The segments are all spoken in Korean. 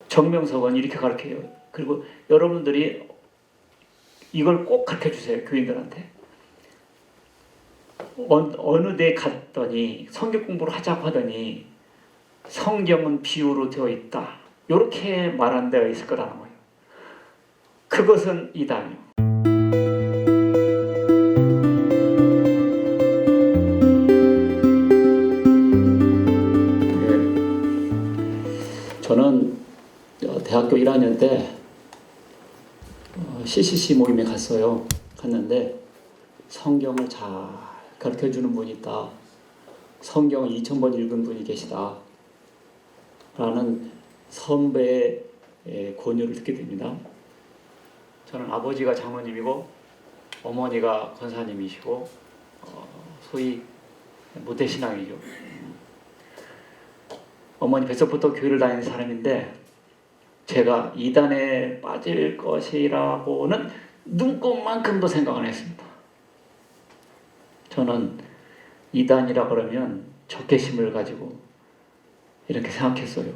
정명석은 이렇게 가르쳐요. 그리고 여러분들이 이걸 꼭 가르쳐 주세요. 교인들한테. 어느 데 갔더니 성경 공부를 하자고 하더니 성경은 비유로 되어 있다. 이렇게 말한 데가 있을 거라는 거예요. 그것은 이단이요. 저는 대학교 1학년 때 CCC 모임에 갔어요. 갔는데 성경을 잘 가르쳐주는 분이 있다. 성경을 2000번 읽은 분이 계시다. 라는 선배의 권유를 듣게 됩니다. 저는 아버지가 장로님이고 어머니가 권사님이시고 소위 모태신앙이죠. 어머니 뱃속부터 교회를 다니는 사람인데 제가 이단에 빠질 것이라고는 눈꼽만큼도 생각 안 했습니다. 저는 이단이라 그러면 적개심을 가지고 이렇게 생각했어요.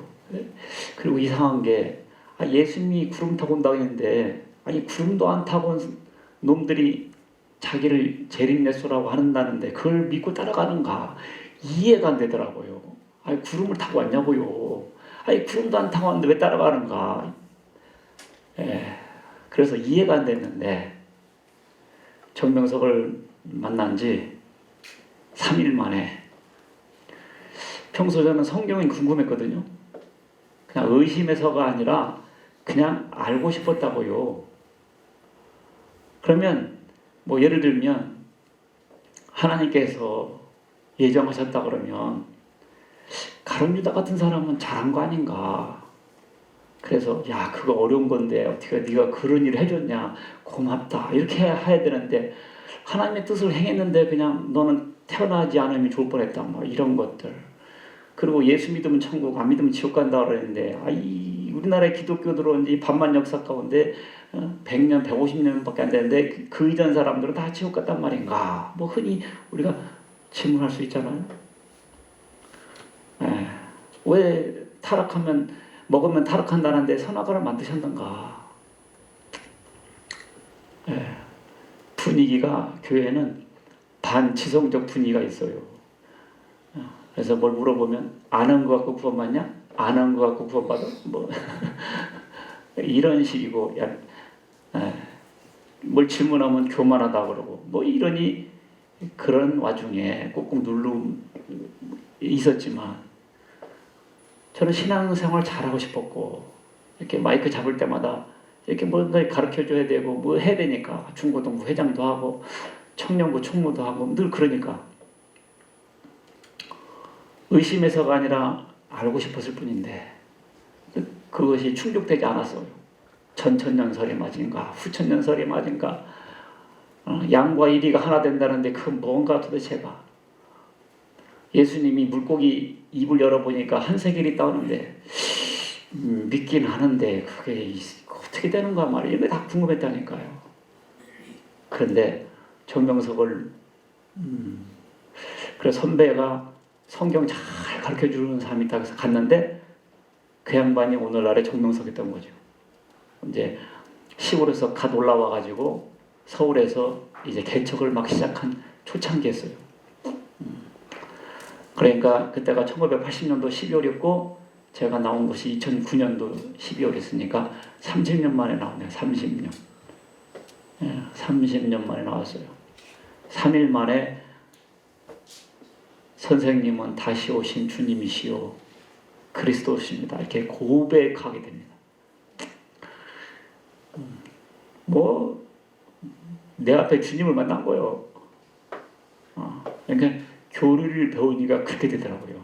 그리고 이상한 게 예수님이 구름 타고 온다고 했는데 아니 구름도 안 타고 온 놈들이 자기를 재림예수라고 한다는데 그걸 믿고 따라가는가 이해가 안 되더라고요. 아니 구름을 타고 왔냐고요. 아니 구름도 안 타고 왔는데 왜 따라가는가. 그래서 이해가 안 됐는데 정명석을 만난 지 3일 만에 평소 저는 성경이 궁금했거든요. 그냥 의심해서가 아니라 그냥 알고 싶었다고요. 그러면 뭐 예를 들면 하나님께서 예정하셨다 그러면 가룟 유다 같은 사람은 잘한 거 아닌가. 그래서 야 그거 어려운 건데 어떻게 네가 그런 일을 해줬냐 고맙다 이렇게 해야 되는데 하나님의 뜻을 행했는데 그냥 너는 태어나지 않으면 좋을 뻔했다 뭐 이런 것들. 그리고 예수 믿으면 천국 안 믿으면 지옥 간다 그러는데 우리나라의 기독교 들어온 지 반만 역사 가운데 100년 150년밖에 안 되는데 그 이전 사람들은 다 지옥 갔단 말인가. 뭐 흔히 우리가 질문할 수 있잖아요. 왜 먹으면 타락한다는데 선악과를 만드셨는가. 분위기가 교회는 반지성적 분위기가 있어요. 그래서 뭘 물어보면 아는 거 갖고 구원받냐? 아는 거 갖고 구원받아? 뭐 이런 식이고 뭘 질문하면 교만하다 그러고 뭐 이러니 그런 와중에 꾹꾹 누름 있었지만 저는 신앙생활 잘하고 싶었고 이렇게 마이크 잡을 때마다 이렇게 뭔가 가르쳐줘야 되고 뭐 해야 되니까 중고등부 회장도 하고 청년부 총무도 하고 늘 그러니까 의심해서가 아니라 알고 싶었을 뿐인데 그것이 충족되지 않았어요. 전천년설이 맞은가 후천년설이 맞은가 양과 이리가 하나 된다는데 그 뭔가 도대체가 예수님이 물고기 입을 열어보니까 한 세겔이 따오는데 믿긴 하는데 그게 어떻게 되는가 말이에요. 이게 다 궁금했다니까요. 그런데 정명석을 그래서 선배가 성경 잘 가르쳐주는 사람이 있다고 해서 갔는데 그 양반이 오늘날의 정명석이었던 거죠. 이제 시골에서 갓 올라와가지고 서울에서 이제 개척을 막 시작한 초창기였어요. 그러니까 그때가 1980년도 12월이었고 제가 나온 것이 2009년도 12월이었으니까 30년 만에 나오네요. 30년. 30년 만에 나왔어요. 3일 만에 선생님은 다시 오신 주님이시요 그리스도십니다. 이렇게 고백하게 됩니다. 뭐 내 앞에 주님을 만난 거예요. 그러니까 교리를 배우니까 그렇게 되더라고요.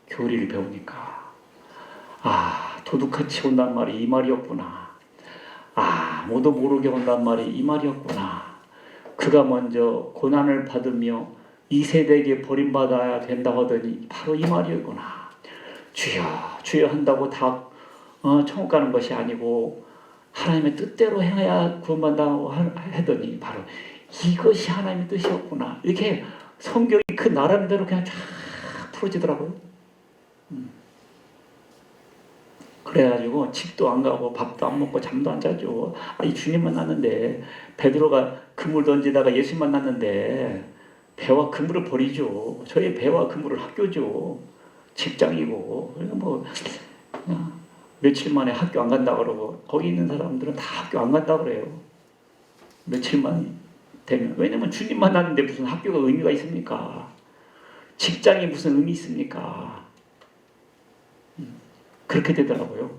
교리를 배우니까 도둑같이 온단 말이 이 말이었구나. 아무도 모르게 온단 말이 이 말이었구나. 그가 먼저 고난을 받으며 이 세대에게 버림받아야 된다고 하더니 바로 이 말이었구나. 주여 주여 한다고 다 천국 가는 것이 아니고 하나님의 뜻대로 행해야 구원받는다고 하더니 바로 이것이 하나님의 뜻이었구나. 이렇게 성경이 그 나름대로 그냥 쫙 풀어지더라고요. 그래가지고 집도 안 가고 밥도 안 먹고 잠도 안 자죠. 이 주님 만났는데 베드로가 그물 던지다가 예수 만났는데 배와 그물을 버리죠. 저희 배와 그물은 학교죠. 직장이고. 그러니까 뭐 그냥 며칠 만에 학교 안 간다 그러고 거기 있는 사람들은 다 학교 안 간다 그래요. 며칠만 되면. 왜냐면 주님 만났는데 무슨 학교가 의미가 있습니까? 직장이 무슨 의미 있습니까? 그렇게 되더라고요.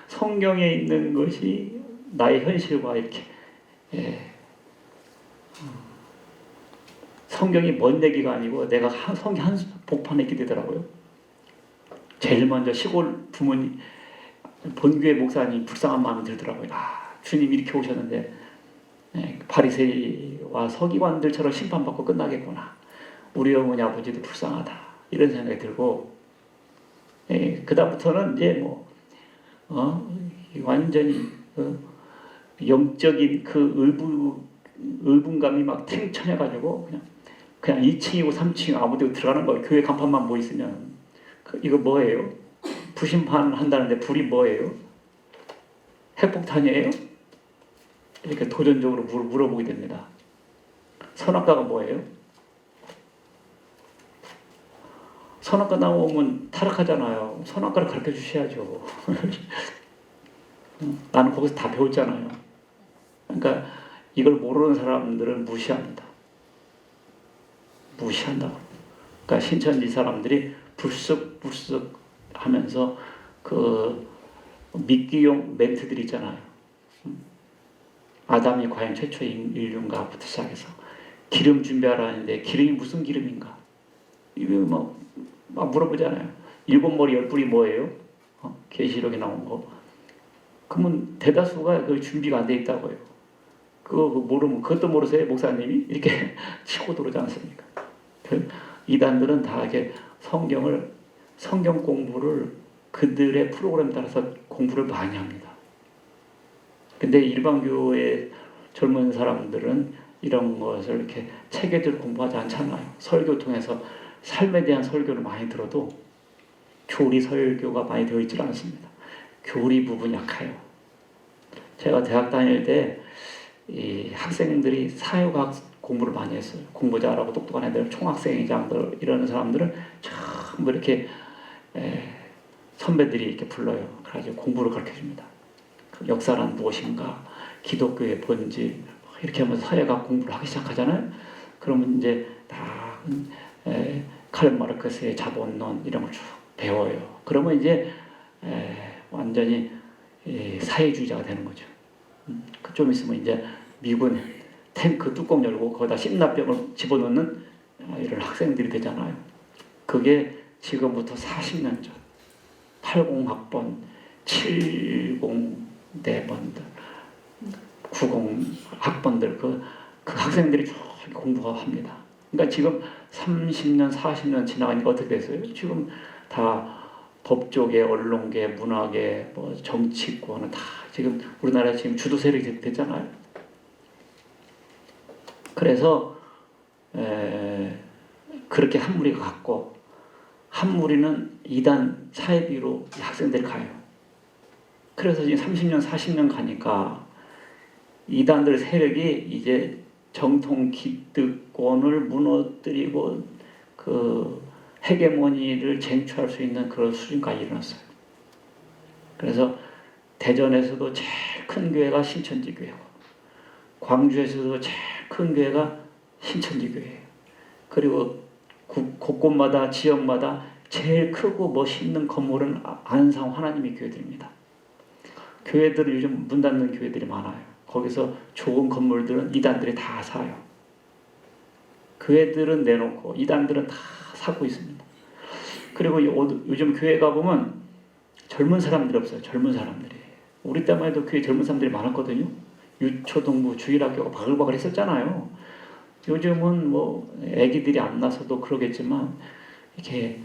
성경에 있는 것이 나의 현실과 이렇게 성경이 먼 얘기가 아니고 내가 성경 한 복판에 있게 되더라고요. 제일 먼저 시골 부모님 본교회 목사님 불쌍한 마음이 들더라고요. 주님 이렇게 오셨는데 바리새이와 서기관들처럼 심판받고 끝나겠구나. 우리 어머니 아버지도 불쌍하다. 이런 생각이 들고 그 다음부터는 이제 완전히 영적인 그 의분감이 막 탱천해가지고 그냥 2층이고 3층 아무데도 들어가는 거예요. 교회 간판만 뭐 있으면. 이거 뭐예요? 부심판 한다는데 불이 뭐예요? 핵폭탄이에요? 이렇게 도전적으로 물어보게 됩니다. 선악과가 뭐예요? 선악과 나오면 타락하잖아요. 선악과를 가르쳐 주셔야죠. 나는 거기서 다 배웠잖아요. 그러니까 이걸 모르는 사람들은 무시합니다. 무시한다고. 그러니까 신천지 사람들이 불쑥불쑥 하면서 그 미끼용 멘트들 있잖아요. 아담이 과연 최초의 인류인가부터 시작해서 기름 준비하라는데 기름이 무슨 기름인가? 이거 막 물어보잖아요. 7머리 10뿔이 뭐예요? 계시록에 나온 거. 그러면 대다수가 그 준비가 안 돼 있다고요. 그거 모르면 그것도 모르세요, 목사님이? 이렇게 치고 들어오지 않습니까? 이단들은 다 이렇게 성경 공부를 그들의 프로그램 따라서 공부를 많이 합니다. 근데 일반교회 젊은 사람들은 이런 것을 이렇게 체계적으로 공부하지 않잖아요. 설교 통해서 삶에 대한 설교를 많이 들어도 교리 설교가 많이 되어 있지 않습니다. 교리 부분이 약해요. 제가 대학 다닐 때 이 학생들이 사회과학 공부를 많이 했어요. 공부 잘하고 똑똑한 애들, 총학생회장들 이런 사람들은 전부 이렇게 선배들이 이렇게 불러요. 그래가지고 공부를 가르쳐 줍니다. 역사란 무엇인가, 기독교의 본질 이렇게 하면서 사회과학 공부를 하기 시작하잖아요. 그러면 이제 다 칼 마르크스의 자본론 이런 걸 쭉 배워요. 그러면 이제 완전히 사회주의자가 되는 거죠. 좀 있으면 이제 미군 탱크 뚜껑 열고 거기다 심납병을 집어넣는 이런 학생들이 되잖아요. 그게 지금부터 40년 전 80학번, 70대번들, 90학번들 그 학생들이 쭉 공부합니다. 그러니까 지금 30년, 40년 지나가니까 어떻게 됐어요? 지금 다 법조계, 언론계, 문화계, 정치권 다 지금 우리나라 지금 주도 세력이 됐잖아요. 그래서 그렇게 한 무리가 갔고 한 무리는 이단 사회비로 학생들이 가요. 그래서 지금 30년, 40년 가니까 이단들 세력이 이제 정통 기득권을 무너뜨리고 그 헤게모니를 쟁취할 수 있는 그런 수준까지 일어났어요. 그래서 대전에서도 제일 큰 교회가 신천지 교회고 광주에서도 제일 큰 교회가 신천지 교회예요. 그리고 곳곳마다 지역마다 제일 크고 멋있는 건물은 안상 하나님의 교회들입니다. 교회들은 요즘 문 닫는 교회들이 많아요. 거기서 좋은 건물들은 이단들이 다 사요. 교회들은 내놓고 이단들은 다 사고 있습니다. 그리고 요즘 교회 가보면 젊은 사람들이 없어요. 젊은 사람들이. 우리 때만 해도 교회 젊은 사람들이 많았거든요. 유초동부 주일학교가 바글바글 했었잖아요. 요즘은 애기들이 안 나서도 그러겠지만 이렇게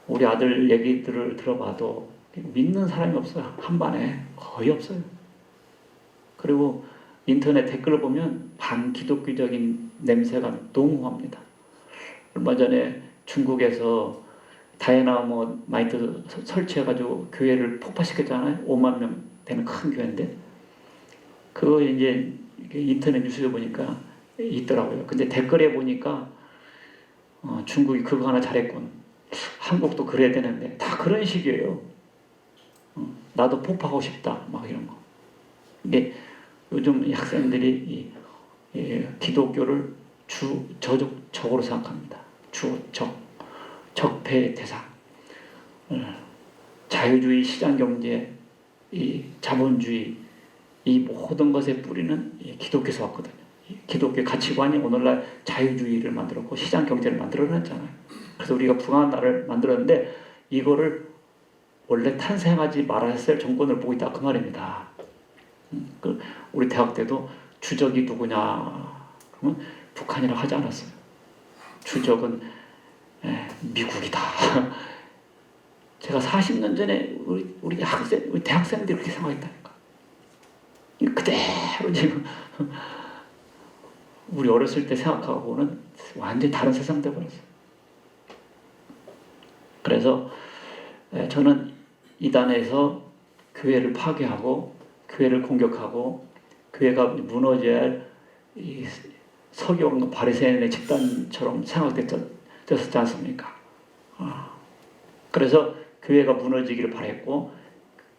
우리 아들 얘기들을 들어봐도 믿는 사람이 없어요. 한반에 거의 없어요. 그리고 인터넷 댓글을 보면 반기독교적인 냄새가 농후합니다. 얼마 전에 중국에서 다이애나 뭐 마이트 설치해가지고 교회를 폭파시켰잖아요. 5만 명 되는 큰 교회인데 그거 이제 인터넷 뉴스에 보니까 있더라고요. 근데 댓글에 보니까 중국이 그거 하나 잘했군. 한국도 그래야 되는데 다 그런 식이에요. 나도 폭파하고 싶다. 막 이런 거. 이게 요즘 학생들이 이 기독교를 적으로 생각합니다. 적폐의 대상. 자유주의, 시장경제, 이 자본주의, 이 모든 것의 뿌리는 기독교에서 왔거든요. 기독교 가치관이 오늘날 자유주의를 만들었고 시장경제를 만들어냈잖아요. 그래서 우리가 부강한 나라를 만들었는데 이거를 원래 탄생하지 말아야 할 정권을 보고 있다 그 말입니다. 우리 대학 때도 주적이 누구냐 그러면 북한이라고 하지 않았어요. 주적은 미국이다. 제가 40년 전에 우리 대학생들이 그렇게 생각했다니까. 그대로 지금 우리 어렸을 때 생각하고는 완전히 다른 세상 돼버렸어요. 그래서 저는 이단에서 교회를 파괴하고 교회를 공격하고 교회가 무너져야 할 이 서기관과 바리새인의 집단처럼 생각됐었지 않습니까? 그래서 교회가 무너지기를 바랬고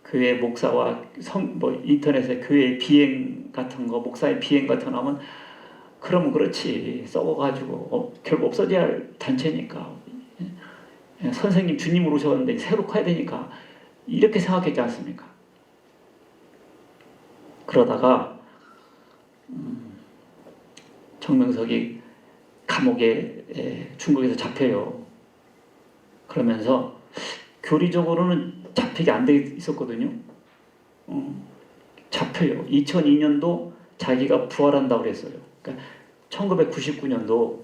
교회 목사와 인터넷에 교회 비행 같은 거 목사의 비행 같은 거 나오면 그러면 그렇지 썩어가지고 결국 없어져야 할 단체니까 선생님 주님으로 오셨는데 새로 커야 되니까 이렇게 생각했지 않습니까? 그러다가 정명석이 감옥에 중국에서 잡혀요. 그러면서 교리적으로는 잡히게 안 돼 있었거든요. 잡혀요. 2002년도 자기가 부활한다고 그랬어요. 그러니까 1999년도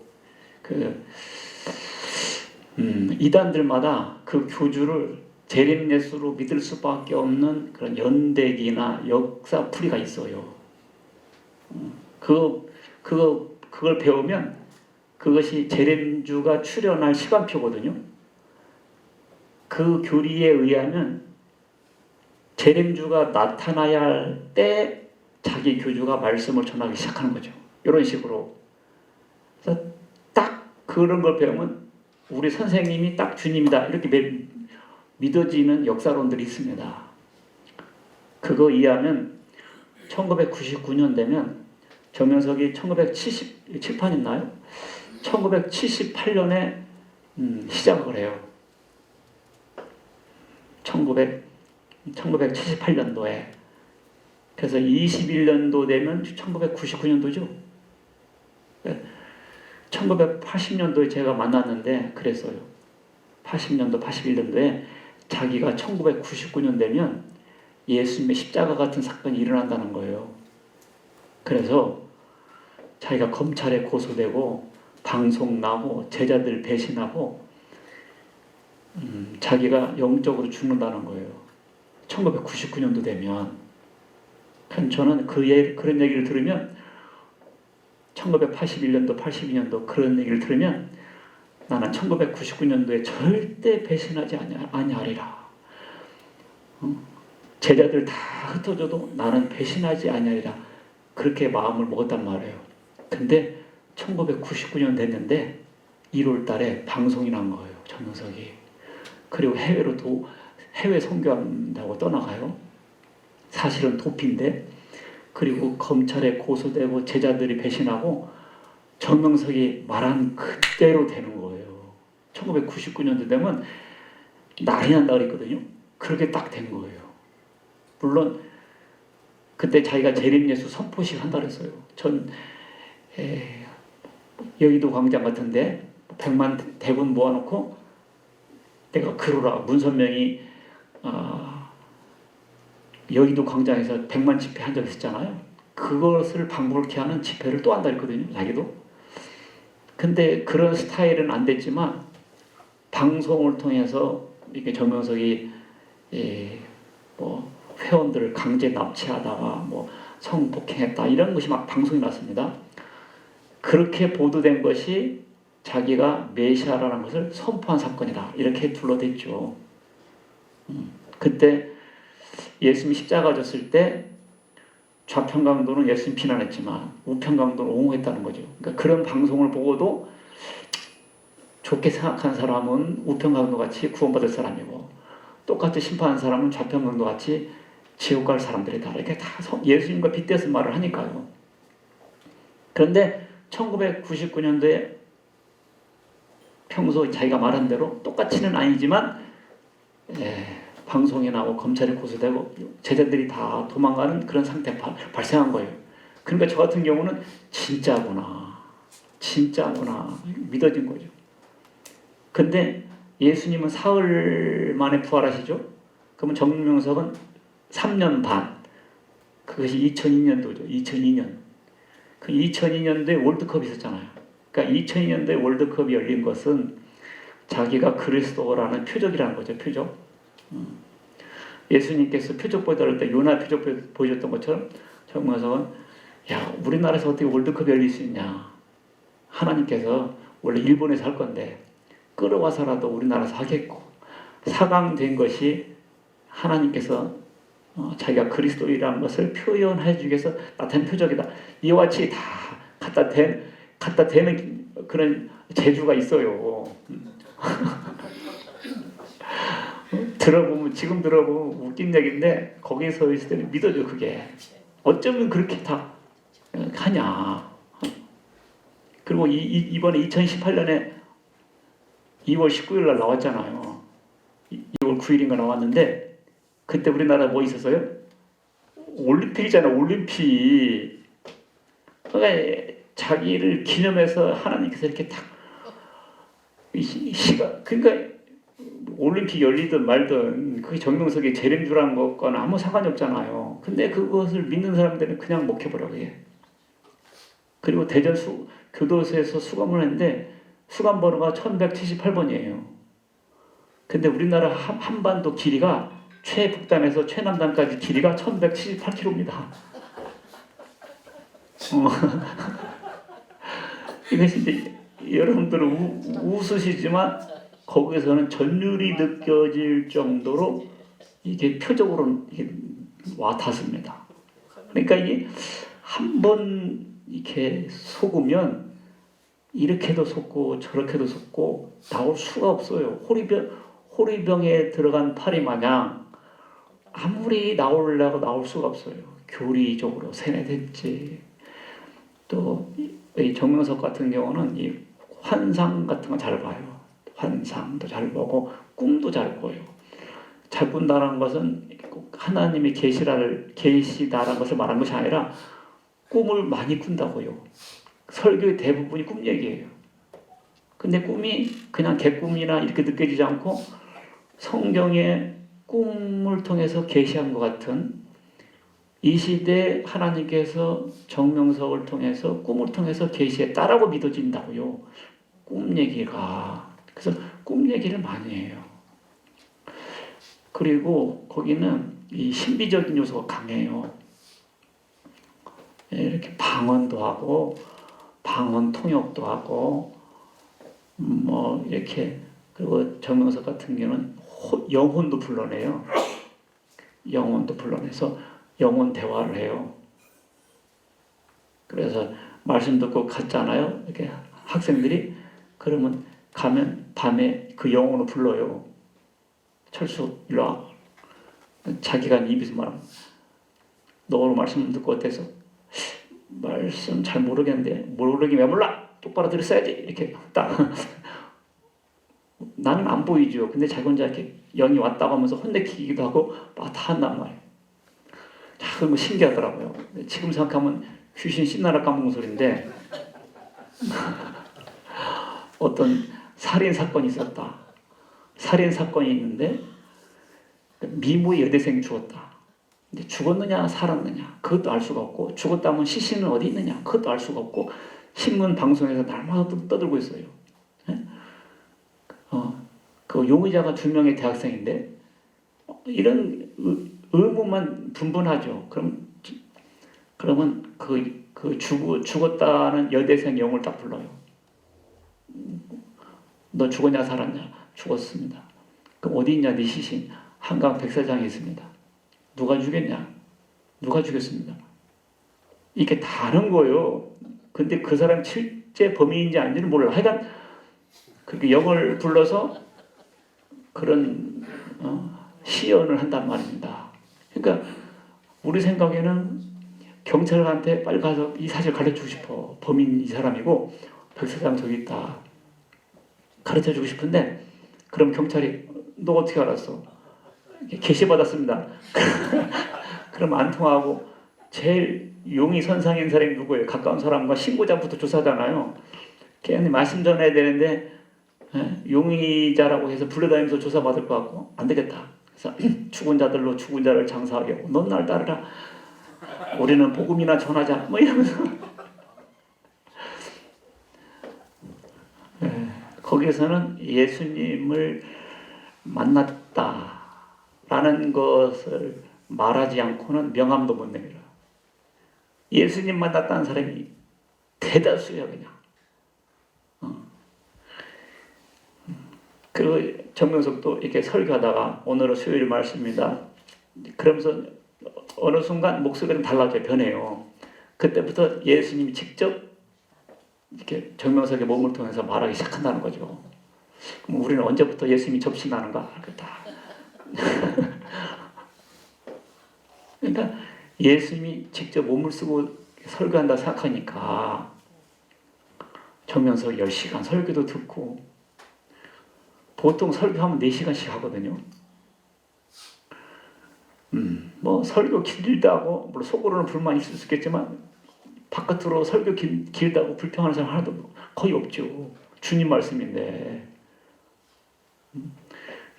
이단들마다 그 교주를 제림예수로 믿을 수밖에 없는 그런 연대기나 역사풀이가 있어요. 그걸 배우면 그것이 제림주가 출현할 시간표거든요. 그 교리에 의하면 제림주가 나타나야 할 때 자기 교주가 말씀을 전하기 시작하는 거죠. 이런 식으로. 그래서 딱 그런 걸 배우면 우리 선생님이 딱 주님이다 이렇게 믿어지는 역사론들이 있습니다. 그거 이해하면 1999년 되면 정명석이 1977년이나요? 1978년에 시작을 해요. 1978년도에. 그래서 21년도 되면 1999년도죠. 1980년도에 제가 만났는데 그랬어요. 80년도, 81년도에 자기가 1999년 되면 예수님의 십자가 같은 사건이 일어난다는 거예요. 그래서 자기가 검찰에 고소되고 방송 나고 제자들 배신하고 자기가 영적으로 죽는다는 거예요. 1999년도 되면. 저는 그런 얘기를 들으면 1981년도, 82년도 그런 얘기를 들으면 나는 1999년도에 절대 배신하지 아니하리라. 제자들 다 흩어져도 나는 배신하지 아니하리라. 그렇게 마음을 먹었단 말이에요. 근데 1999년 됐는데 1월 달에 방송이 난 거예요. 정명석이. 그리고 해외 선교한다고 떠나가요. 사실은 도피인데 그리고 검찰에 고소되고 제자들이 배신하고 정명석이 말한 그대로 되는 거예요. 1999년도 되면 난리 난다 그랬거든요. 그렇게 딱 된 거예요. 물론 그때 자기가 재림예수 선포식 한다 그랬어요. 여의도 광장 같은데 100만 대군 모아놓고 내가 그러라. 문선명이 여의도 광장에서 100만 집회 한 적 있었잖아요. 그것을 방불케 하는 집회를 또 한다 그랬거든요. 자기도. 근데 그런 스타일은 안 됐지만 방송을 통해서 이렇게 정명석이 회원들을 강제 납치하다가 성폭행했다 이런 것이 막 방송이 났습니다. 그렇게 보도된 것이 자기가 메시아라는 것을 선포한 사건이다. 이렇게 둘러댔죠. 그때 예수님이 십자가 졌을 때 좌편강도는 예수님 비난했지만 우편강도는 옹호했다는 거죠. 그러니까 그런 방송을 보고도 좋게 생각한 사람은 우편강도 같이 구원받을 사람이고 똑같이 심판한 사람은 좌편강도 같이 지옥 갈 사람들이다. 이렇게 다 예수님과 빗대서 말을 하니까요. 그런데 1999년도에 평소 자기가 말한 대로 똑같이는 아니지만 방송에 나오고 검찰에 고소되고 제자들이 다 도망가는 그런 상태가 발생한 거예요. 그러니까 저 같은 경우는 진짜구나 믿어진 거죠. 근데 예수님은 사흘 만에 부활하시죠. 그러면 정명석은 3년 반. 그것이 2002년도죠. 2002년. 그 2002년도에 월드컵이 있었잖아요. 그러니까 2002년도에 월드컵이 열린 것은 자기가 그리스도라는 표적이라는 거죠. 표적. 예수님께서 표적 보여달랄 때 요나 표적 보여줬던 것처럼 정명석은 야, 우리나라에서 어떻게 월드컵이 열릴 수 있냐. 하나님께서 원래 일본에서 할 건데 끌어와서라도 우리나라에서 하겠고 4강 된 것이 하나님께서 자기가 그리스도이라는 것을 표현해 주기 위해서 나타낸 표적이다. 이와 같이 다 갖다 대는 그런 재주가 있어요. 지금 들어보면 웃긴 얘기인데 거기서 있을 때는 믿어져. 그게 어쩌면 그렇게 다 하냐. 그리고 이번에 2018년에 2월 19일 날 나왔잖아요. 2월 9일인가 나왔는데 그때 우리나라 뭐 있었어요? 올림픽이잖아요. 올림픽. 그러니까 자기를 기념해서 하나님께서 이렇게 딱 그러니까 올림픽 열리든 말든 그게 정명석이 재림주라는 것과는 아무 상관이 없잖아요. 근데 그것을 믿는 사람들은 그냥 먹혀버려. 그리고 대전 교도소에서 수감을 했는데 수감 번호가 1178번이에요. 근데 우리나라 한반도 길이가 최북단에서 최남단까지 길이가 1178km입니다. 이것이 이제 여러분들은 웃으시지만 거기서는 전율이 느껴질 정도로 이게 표적으로 이게 와 닿습니다. 그러니까 이게 한번 이렇게 속으면 이렇게도 속고 저렇게도 속고 나올 수가 없어요. 호리병에 들어간 파리 마냥 아무리 나오려고 나올 수가 없어요. 교리적으로 세뇌됐지. 또 이 정명석 같은 경우는 이 환상 같은 거 잘 봐요. 환상도 잘 보고 꿈도 잘 꿔요. 잘 꾼다는 것은 꼭 하나님의 계시다라는 것을 말한 것이 아니라 꿈을 많이 꾼다고요. 설교의 대부분이 꿈 얘기예요. 근데 꿈이 그냥 개꿈이나 이렇게 느껴지지 않고 성경의 꿈을 통해서 계시한 것 같은 이 시대에 하나님께서 정명석을 통해서 꿈을 통해서 계시했다라고 믿어진다고요. 꿈 얘기가. 그래서 꿈 얘기를 많이 해요. 그리고 거기는 이 신비적인 요소가 강해요. 이렇게 방언도 하고 방언 통역도 하고 뭐 이렇게 그리고 정명석 같은 경우는 영혼도 불러내요. 영혼도 불러내서 영혼 대화를 해요. 그래서 말씀 듣고 갔잖아요. 이렇게 학생들이 그러면 가면 밤에 그 영혼을 불러요. 철수 일로 와. 자기가 입에서 말하면 너 오늘 말씀 듣고 어때서? 말씀 잘 모르겠는데 모르긴 왜 몰라? 똑바로 들었어야지. 이렇게 딱 나는 안 보이죠. 근데 자기 혼자 이렇게 영이 왔다고 하면서 혼내키기도 하고 막 다 한단 말이에요. 참 신기하더라고요. 지금 생각하면 귀신 신나라 까먹는 소리인데 어떤 살인 사건이 있었다. 살인 사건이 있는데 미모의 여대생이 죽었다. 근데 죽었느냐 살았느냐 그것도 알 수가 없고 죽었다면 시신은 어디 있느냐 그것도 알 수가 없고 신문 방송에서 날마다 떠들고 있어요. 그 용의자가 2명의 대학생인데 이런 의문만 분분하죠. 그러면 그 죽었다는 여대생 영을 딱 불러요. 너 죽었냐 살았냐? 죽었습니다. 그럼 어디 있냐 네 시신? 한강 백사장에 있습니다. 누가 죽였냐? 누가 죽였습니다. 이게 다른 거예요. 근데 그 사람이 실제 범인인지 아닌지는 몰라. 하여간 그렇게 영을 불러서 그런 시연을 한단 말입니다. 그러니까 우리 생각에는 경찰한테 빨리 가서 이 사실 가르쳐주고 싶어. 범인 이 사람이고 백사장 저기 있다. 가르쳐주고 싶은데 그럼 경찰이 너 어떻게 알았어? 게시받았습니다. 그럼 안 통하고 제일 용의 선상인 사람이 누구예요? 가까운 사람과 신고자부터 조사하잖아요. 걔는 말씀 전해야 되는데 용의자라고 해서 불러다니면서 조사받을 것 같고 안 되겠다. 그래서 죽은 자들로 죽은 자를 장사하게 하고 넌 날 따르라. 우리는 복음이나 전하자. 뭐 이러면서 거기에서는 예수님을 만났다라는 것을 말하지 않고는 명함도 못 내밀어요. 예수님 만났다는 사람이 대다수야 그냥. 그리고 정명석도 이렇게 설교하다가 오늘은 수요일 말씀입니다. 그러면서 어느 순간 목소리가 달라져요. 변해요. 그때부터 예수님이 직접 이렇게 정명석의 몸을 통해서 말하기 시작한다는 거죠. 그럼 우리는 언제부터 예수님이 접신하는가? 알겠다. 그러니까 예수님이 직접 몸을 쓰고 설교한다 생각하니까 정명석 10시간 설교도 듣고 보통 설교하면 4시간씩 하거든요. 뭐 설교 길다고 물론 속으로는 불만 있을 수 있겠지만 바깥으로 설교 길다고 불평하는 사람 하나도 거의 없죠. 주님 말씀인데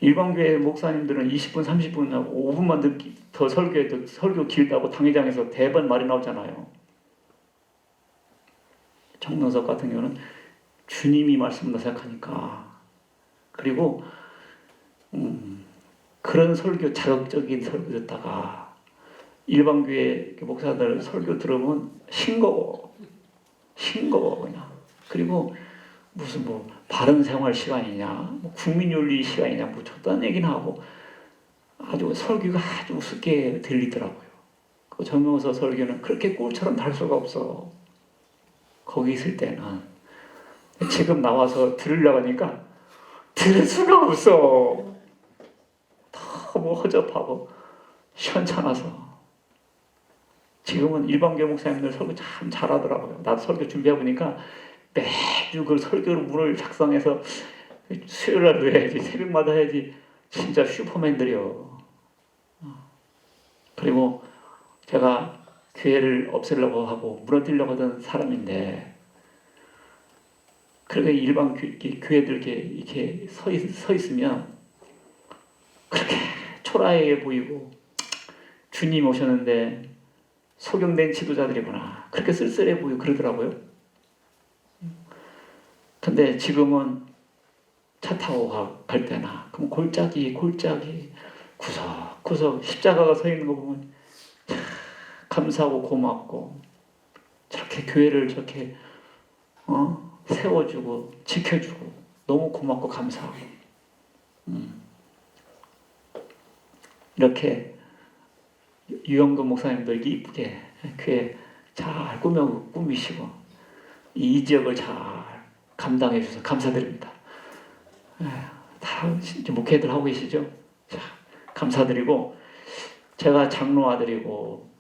일반교회 목사님들은 20분, 30분 하고 5분만 더 설교해도 설교 길다고 당회장에서 대번 말이 나오잖아요. 정명석 같은 경우는 주님이 말씀한다 생각하니까 그리고 그런 설교 자극적인 설교 듣다가 일반교회 목사들 설교 들으면 싱거워 그냥. 그리고 무슨 뭐 바른생활 시간이냐 뭐 국민윤리 시간이냐 뭐 저딴 얘기나 하고 아주 설교가 아주 우습게 들리더라고요. 그 정명석 설교는 그렇게 꿀처럼 달 수가 없어. 거기 있을 때는 지금 나와서 들으려고 하니까 들을 수가 없어. 너무 허접하고 시원찮아서. 지금은 일반교회 목사님들 설교 참 잘하더라고요. 나도 설교 준비해보니까 매주 그 설교로 문을 작성해서 수요일날도 해야지 새벽마다 해야지. 진짜 슈퍼맨들이요. 그리고 제가 교회를 없애려고 하고 무너뜨리려고 하던 사람인데 그렇게 일반 교회들 이렇게 서 있으면 그렇게 초라해 보이고 주님 오셨는데 소경된 지도자들이구나 그렇게 쓸쓸해 보이고 그러더라고요. 근데 지금은 차 타고 갈 때나 그럼 골짜기 구석구석 십자가가 서 있는 거 보면 감사하고 고맙고 저렇게 교회를 저렇게 세워주고 지켜주고 너무 고맙고 감사하고 이렇게 유영도 목사님들 이쁘게 교회 잘 꾸미시고 이 지역을 잘 감당해 주셔서 감사드립니다. 다 목회들 하고 계시죠? 자, 감사드리고 제가 장로 아들이고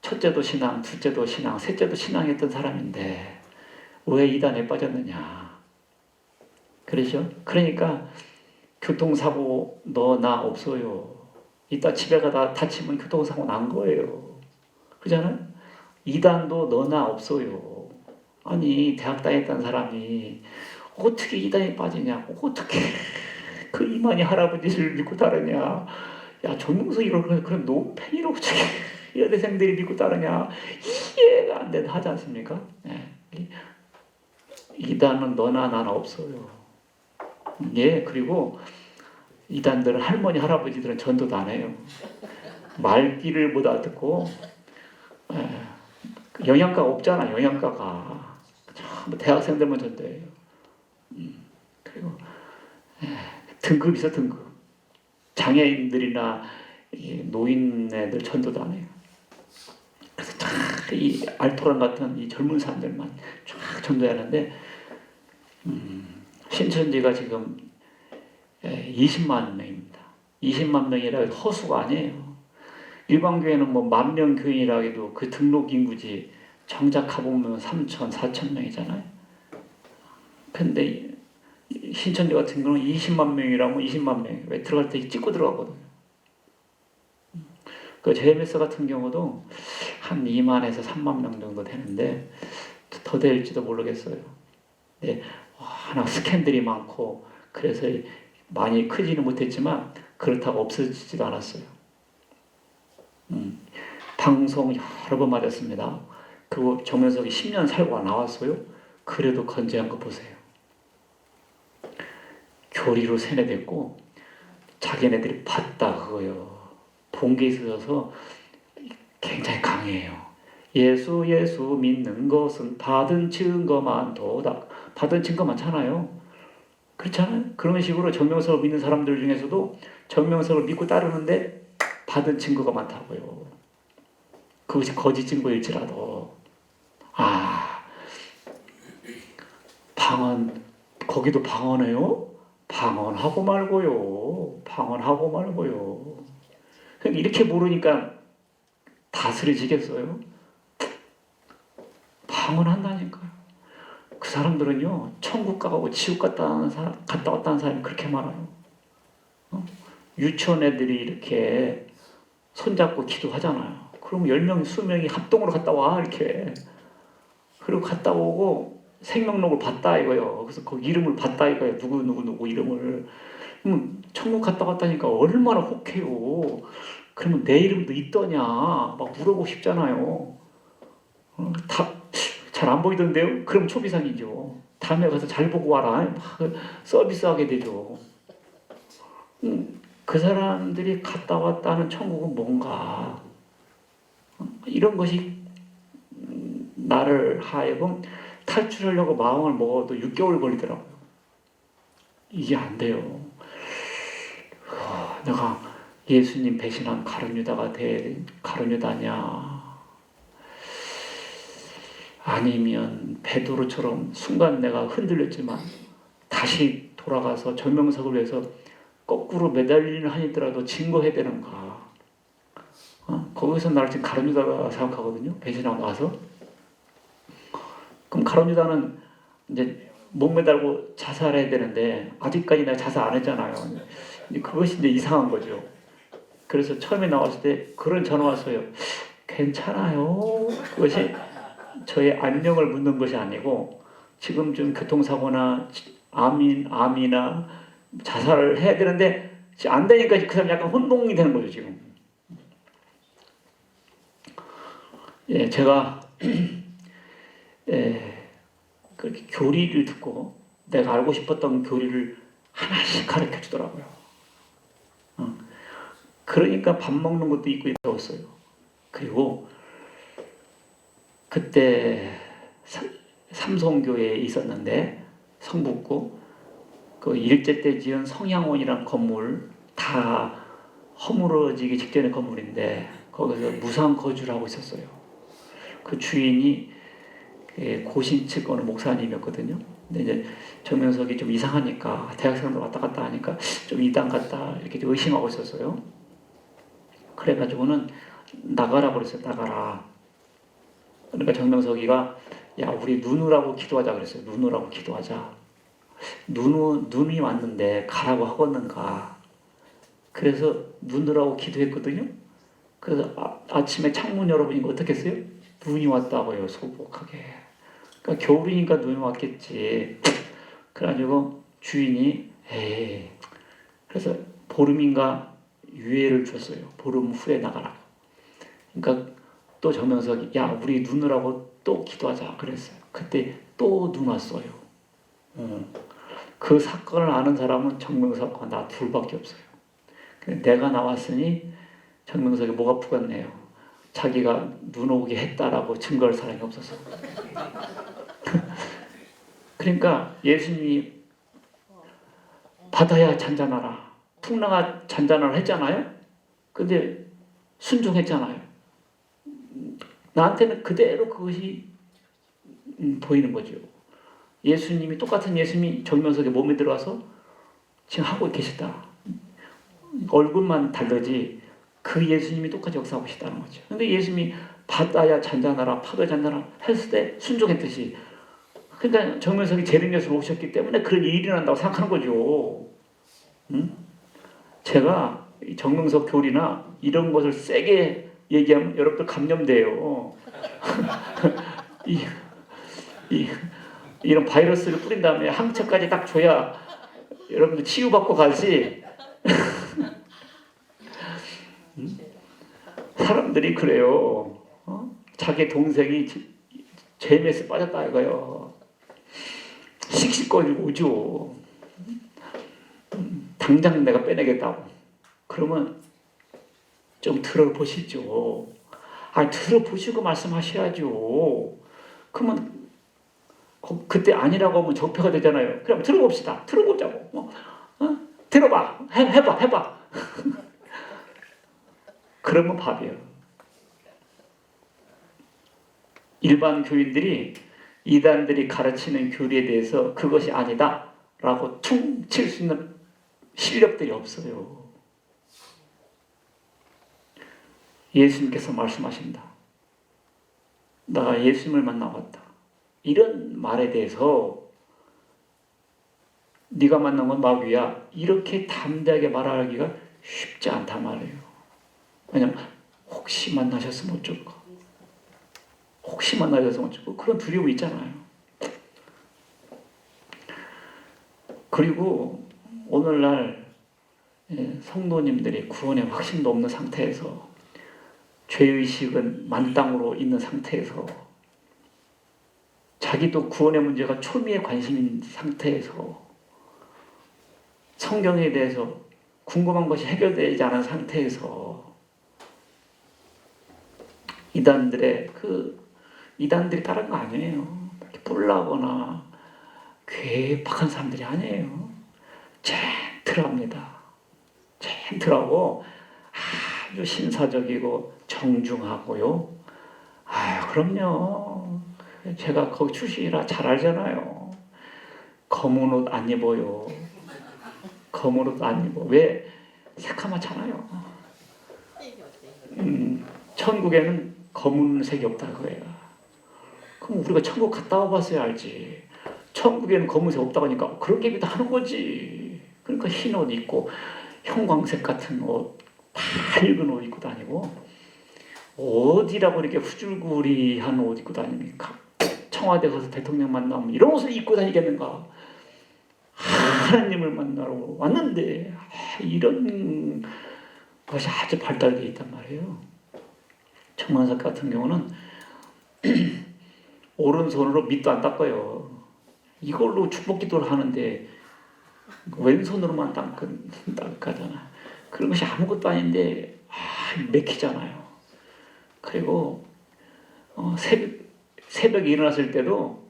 첫째도 신앙, 둘째도 신앙, 셋째도 신앙했던 사람인데 왜 이단에 빠졌느냐? 그러죠? 그러니까 교통사고 너 나 없어요. 이따 집에 가다 다치면 교통사고 난 거예요. 그러잖아요? 이단도 너 나 없어요. 아니 대학 다녔던 사람이 어떻게 이단에 빠지냐고 어떻게 그 이만희 할아버지를 믿고 따르냐. 야 정명석 이걸 그런 노팬이라고 여대생들이 믿고 따르냐. 이해가 안 된다 하지 않습니까? 네. 이단은 너나 나나 없어요. 예, 그리고 이단들은 할머니 할아버지들은 전도도 안 해요. 말귀를 못 알아듣고 영양가가 없잖아. 영양가가 전부 대학생들만 전도해요. 그리고 등급 있어, 등급. 장애인들이나 이 노인네들 전도도 안 해요. 그래서 이 알토란 같은 이 젊은 사람들만 쫙 전도해야 하는데 신천지가 지금 20만 명입니다. 20만 명이라 해도 허수가 아니에요. 일반 교회는 뭐 10,000명 교인이라 해도 그 등록 인구지 정작 가보면 3,000, 4,000 명이잖아요. 근데 신천지 같은 경우는 20만 명이라면 20만 명. 왜 들어갈 때 찍고 들어가거든요. 그 JMS 같은 경우도 한 2만에서 3만 명 정도 되는데 더 될지도 모르겠어요. 네, 워낙 스캔들이 많고 그래서 많이 크지는 못했지만 그렇다고 없어지지도 않았어요. 방송 여러 번 맞았습니다. 그리고 정면석이 10년 살고 나왔어요. 그래도 건재한 거 보세요. 교리로 세뇌됐고 자기네들이 봤다 그거요. 본 게 있어서 굉장히 강해요. 예수 믿는 것은 받은 증거만 도다. 받은 증거 많잖아요. 그렇잖아요. 그런 식으로 정명석을 믿는 사람들 중에서도 정명석을 믿고 따르는데 받은 증거가 많다고요. 그것이 거짓 증거일지라도 방언 거기도 방언해요? 방언하고 말고요. 이렇게 모르니까 다스려지겠어요? 방언한다니까요. 그 사람들은요 천국 가고 지옥 갔다 왔다는 사람이 그렇게 많아요. 유치원 애들이 이렇게 손잡고 기도하잖아요. 그럼 10명, 20명이 합동으로 갔다 와 이렇게. 그리고 갔다 오고 생명록을 봤다 이거예요. 그래서 그 이름을 봤다 이거예요. 누구 이름을. 천국 갔다 왔다니까 얼마나 혹해요. 그러면 내 이름도 있더냐 막 물어보고 싶잖아요. 다 잘 안 보이던데요? 그럼 초비상이죠. 다음에 가서 잘 보고 와라. 막 서비스하게 되죠. 그 사람들이 갔다 왔다는 천국은 뭔가 이런 것이 나를 하여금 탈출하려고 마음을 먹어도 6개월 걸리더라고요. 이게 안 돼요. 내가 예수님 배신한 가룟유다가 된 가룟유다냐 아니면 베드로처럼 순간 내가 흔들렸지만 다시 돌아가서 정명석을 위해서 거꾸로 매달리는 한이더라도 증거해야 되는가. 거기서 나를 지금 가룟유다가 생각하거든요. 배신하고 나서. 그럼 가룟유다는 이제 목 매달고 자살해야 되는데 아직까지 내가 자살 안 했잖아요. 그것이 이제 이상한 거죠. 그래서 처음에 나왔을 때 그런 전화 왔어요. 괜찮아요. 그것이 저의 안녕을 묻는 것이 아니고 지금 좀 교통사고나 암이나 자살을 해야 되는데 안 되니까 그 사람 약간 혼동이 되는 거죠 지금. 예, 제가 그렇게 교리를 듣고 내가 알고 싶었던 교리를 하나씩 가르쳐 주더라고요. 그러니까 밥 먹는 것도 있고 배웠어요. 그리고 그때 삼성교회에 있었는데 성북구 그 일제 때 지은 성향원이라는 건물 다 허물어지기 직전의 건물인데 거기서 무상 거주를 하고 있었어요. 그 주인이 고신 측 어느 목사님이었거든요. 근데 이제 정명석이 좀 이상하니까 대학생들 왔다 갔다 하니까 좀 이단 같다 이렇게 좀 의심하고 있었어요. 그래가지고는 나가라 그랬어요. 나가라. 그러니까 정명석이가 야 우리 누누라고 기도하자 그랬어요. 누누라고 기도하자. 눈이 왔는데 가라고 하겠는가. 그래서 누누라고 기도했거든요. 그래서 아침에 창문 열어보니까 어떻게 했어요? 눈이 왔다고요. 소복하게. 그러니까 겨울이니까 눈이 왔겠지. 그래가지고 주인이 그래서 보름인가 유예를 줬어요. 보름 후에 나가라. 그러니까 또 정명석이 야 우리 누누라고 또 기도하자 그랬어요. 그때 또 눈 왔어요. 그 사건을 아는 사람은 정명석과 나 둘밖에 없어요. 내가 나왔으니 정명석이 목 아프겠네요. 자기가 눈 오게 했다라고 증거할 사람이 없어서. 그러니까 예수님이 바다야 잔잔하라, 풍랑아 잔잔하라 했잖아요. 근데 순종했잖아요. 나한테는 그대로 그것이 보이는 거죠. 예수님이, 똑같은 예수님이 정명석에 몸에 들어와서 지금 하고 계시다. 얼굴만 다르지 그 예수님이 똑같이 역사하고 계시다는 거죠. 근데 예수님이 바다야 잔잔하라, 파도야 잔잔하라 했을 때 순종했듯이, 그러니까 정명석이 재림예수로 오셨기 때문에 그런 일이 일어난다고 생각하는 거죠. 제가 정명석 교리나 이런 것을 세게 얘기하면 여러분들 감염돼요. 이런 바이러스를 뿌린 다음에 항체까지 딱 줘야 여러분들 치유받고 가지. 사람들이 그래요. 자기 동생이 재미에서 빠졌다 이거요. 씩씩거리고 오죠. 당장 내가 빼내겠다고. 그러면 좀 들어보시죠. 들어보시고 말씀하셔야죠. 그러면 그때 아니라고 하면 적폐가 되잖아요. 그럼 들어봅시다. 들어보자고. 들어봐. 해봐. 그러면 밥이에요. 일반 교인들이 이단들이 가르치는 교리에 대해서 그것이 아니다 라고 퉁 칠 수 있는 실력들이 없어요. 예수님께서 말씀하신다. 내가 예수님을 만나봤다. 이런 말에 대해서 네가 만난 건 마귀야, 이렇게 담대하게 말하기가 쉽지 않단 말이에요. 왜냐면 혹시 만나셨으면 어쩔까, 혹시 만나셨으면 어쩔까, 그런 두려움이 있잖아요. 그리고 오늘날 성도님들이 구원의 확신도 없는 상태에서, 죄의식은 만땅으로 있는 상태에서, 자기도 구원의 문제가 초미의 관심인 상태에서, 성경에 대해서 궁금한 것이 해결되지 않은 상태에서 이단들이 다른 거 아니에요. 뿔나거나 괴팍한 사람들이 아니에요. 젠틀합니다. 젠틀하고 아주 신사적이고 정중하고요. 그럼요. 제가 거기 출신이라 잘 알잖아요. 검은 옷 안 입어요. 검은 옷 안 입어. 왜? 새카맣잖아요. 천국에는 검은색이 없다 그거예요. 그럼 우리가 천국 갔다 와봤어야 알지. 천국에는 검은색 없다고 하니까 그런 얘기도 하는 거지. 그러니까 흰 옷 입고 형광색 같은 옷, 밝은 옷 입고 다니고, 어디라고 이렇게 후줄구리한 옷 입고 다닙니까? 청와대 가서 대통령 만나면 이런 옷을 입고 다니겠는가? 하나님을 만나러 왔는데 이런 것이 아주 발달되어 있단 말이에요. 정만석 같은 경우는 오른손으로 밑도 안 닦아요. 이걸로 축복기도를 하는데 왼손으로만 닦아잖아. 그런 것이 아무것도 아닌데 맥히잖아요. 그리고 새벽에 일어났을 때도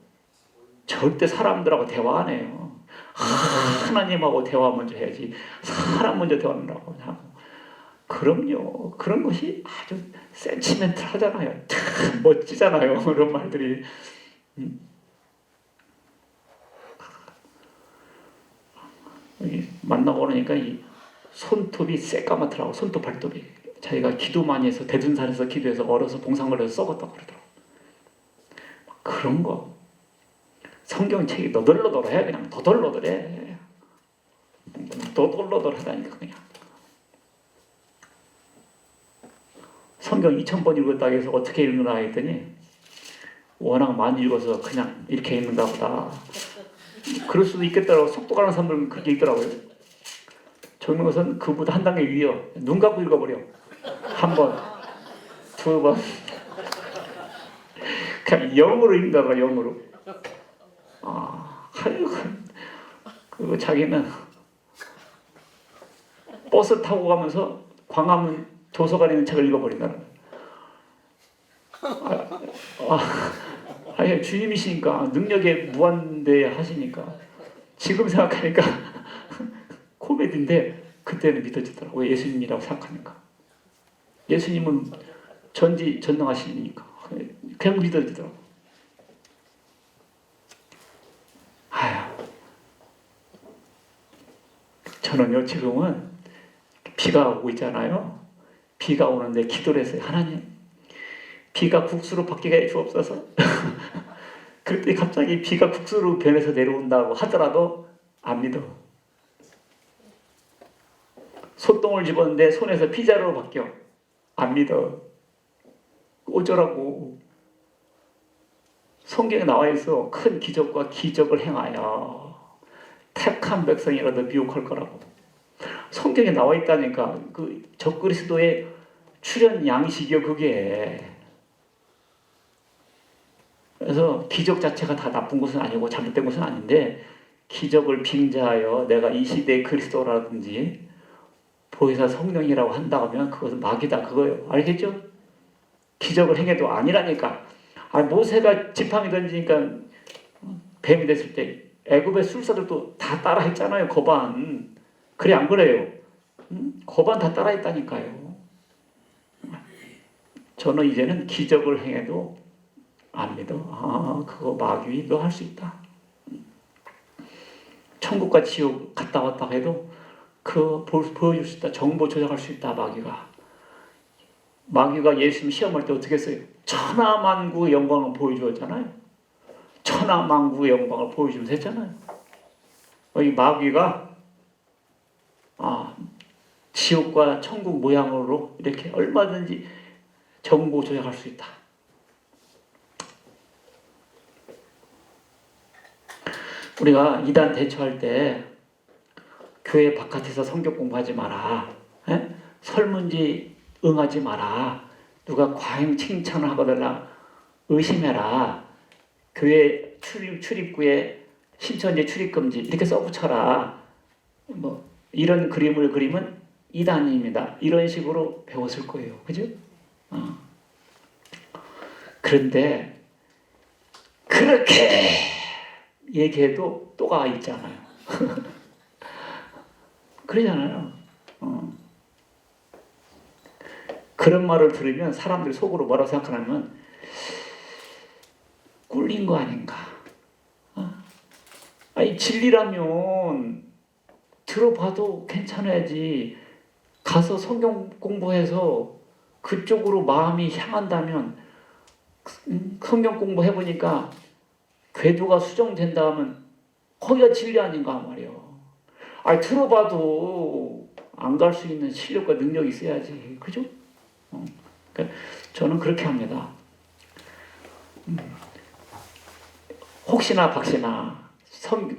절대 사람들하고 대화 안 해요. 하나님하고 대화 먼저 해야지 사람 먼저 대화하라고 하고. 그럼요. 그런 것이 아주 센치멘트하잖아요. 참 멋지잖아요. 그런 말들이. 만나고 그러니까 이 손톱이 새까맣더라고. 손톱 발톱이. 자기가 기도 많이 해서 대둔산에서 기도해서 얼어서 봉상 걸려서 썩었다고 그러더라고. 그런 거. 성경 책이 너덜너덜해. 그냥 너덜너덜해. 너덜너덜하다니까 그냥. 성경 2000번 읽었다고 해서 어떻게 읽느라 했더니 워낙 많이 읽어서 그냥 이렇게 읽는가 보다. 그럴 수도 있겠다고 속도 가는 사람들은 그렇게 읽더라고요. 정명석은 그보다 한 단계 위요. 눈 감고 읽어버려. 한 번, 두 번. 그냥 영어로 읽는다 봐, 영어로. 그리고 자기는 버스 타고 가면서 광화문 도서관에 있는 책을 읽어버린다는 거예요. 주님이시니까 능력에 무한대 하시니까 지금 생각하니까 일인데 그때는 믿어지더라고요. 예수님이라고 생각하니까. 예수님은 전지전능하시니까 그냥 믿어지더라고요. 아휴, 저는요 지금은 비가 오고 있잖아요. 비가 오는데 기도를 했어요. 하나님, 비가 국수로 바뀌게 해주옵소서. 그랬더니 갑자기 비가 국수로 변해서 내려온다고 하더라도 안 믿어. 소똥을 집었는데 손에서 피자로 바뀌어. 안 믿어. 어쩌라고. 성경에 나와 있어. 큰 기적과 기적을 행하여 택한 백성이라도 미혹할 거라고. 성경에 나와 있다니까. 그 적그리스도의 출현 양식이요 그게. 그래서 기적 자체가 다 나쁜 것은 아니고 잘못된 것은 아닌데 기적을 빙자하여 내가 이 시대의 그리스도라든지 보혜사 성령이라고 한다고 하면 그것은 마귀다 그거예요. 알겠죠? 기적을 행해도 아니라니까. 모세가 지팡이 던지니까 뱀이 됐을 때 애굽의 술사들도 다 따라 했잖아요. 거반. 그래 안 그래요? 거반 다 따라 했다니까요. 저는 이제는 기적을 행해도 안 믿어. 그거 마귀도 할 수 있다. 천국과 지옥 갔다 왔다 해도 그거 보여줄 수 있다. 정보 조작할 수 있다. 마귀가 예수님 시험할 때 어떻게 했어요? 천하만국의 영광을 보여주었잖아요. 천하만국의 영광을 보여주면서 했잖아요. 이 마귀가 지옥과 천국 모양으로 이렇게 얼마든지 정보 조작할 수 있다. 우리가 이단 대처할 때 교회 바깥에서 성경 공부하지 마라. 설문지 응하지 마라. 누가 과잉 칭찬을 하거나 의심해라. 교회 출입구에 신천지 출입금지 이렇게 써붙여라. 이런 그림을 그리면 이단입니다. 이런 식으로 배웠을 거예요. 그죠? 그런데 그렇게 얘기해도 또가 있잖아요. 그러잖아요. 그런 말을 들으면 사람들이 속으로 뭐라고 생각하냐면 꿀린 거 아닌가. 진리라면 들어봐도 괜찮아야지. 가서 성경 공부해서 그쪽으로 마음이 향한다면 성경 공부해보니까 궤도가 수정된다 하면 거기가 진리 아닌가 말이에요. 들어봐도 안 갈 수 있는 실력과 능력이 있어야지. 그죠? 그러니까 저는 그렇게 합니다. 혹시나 박시나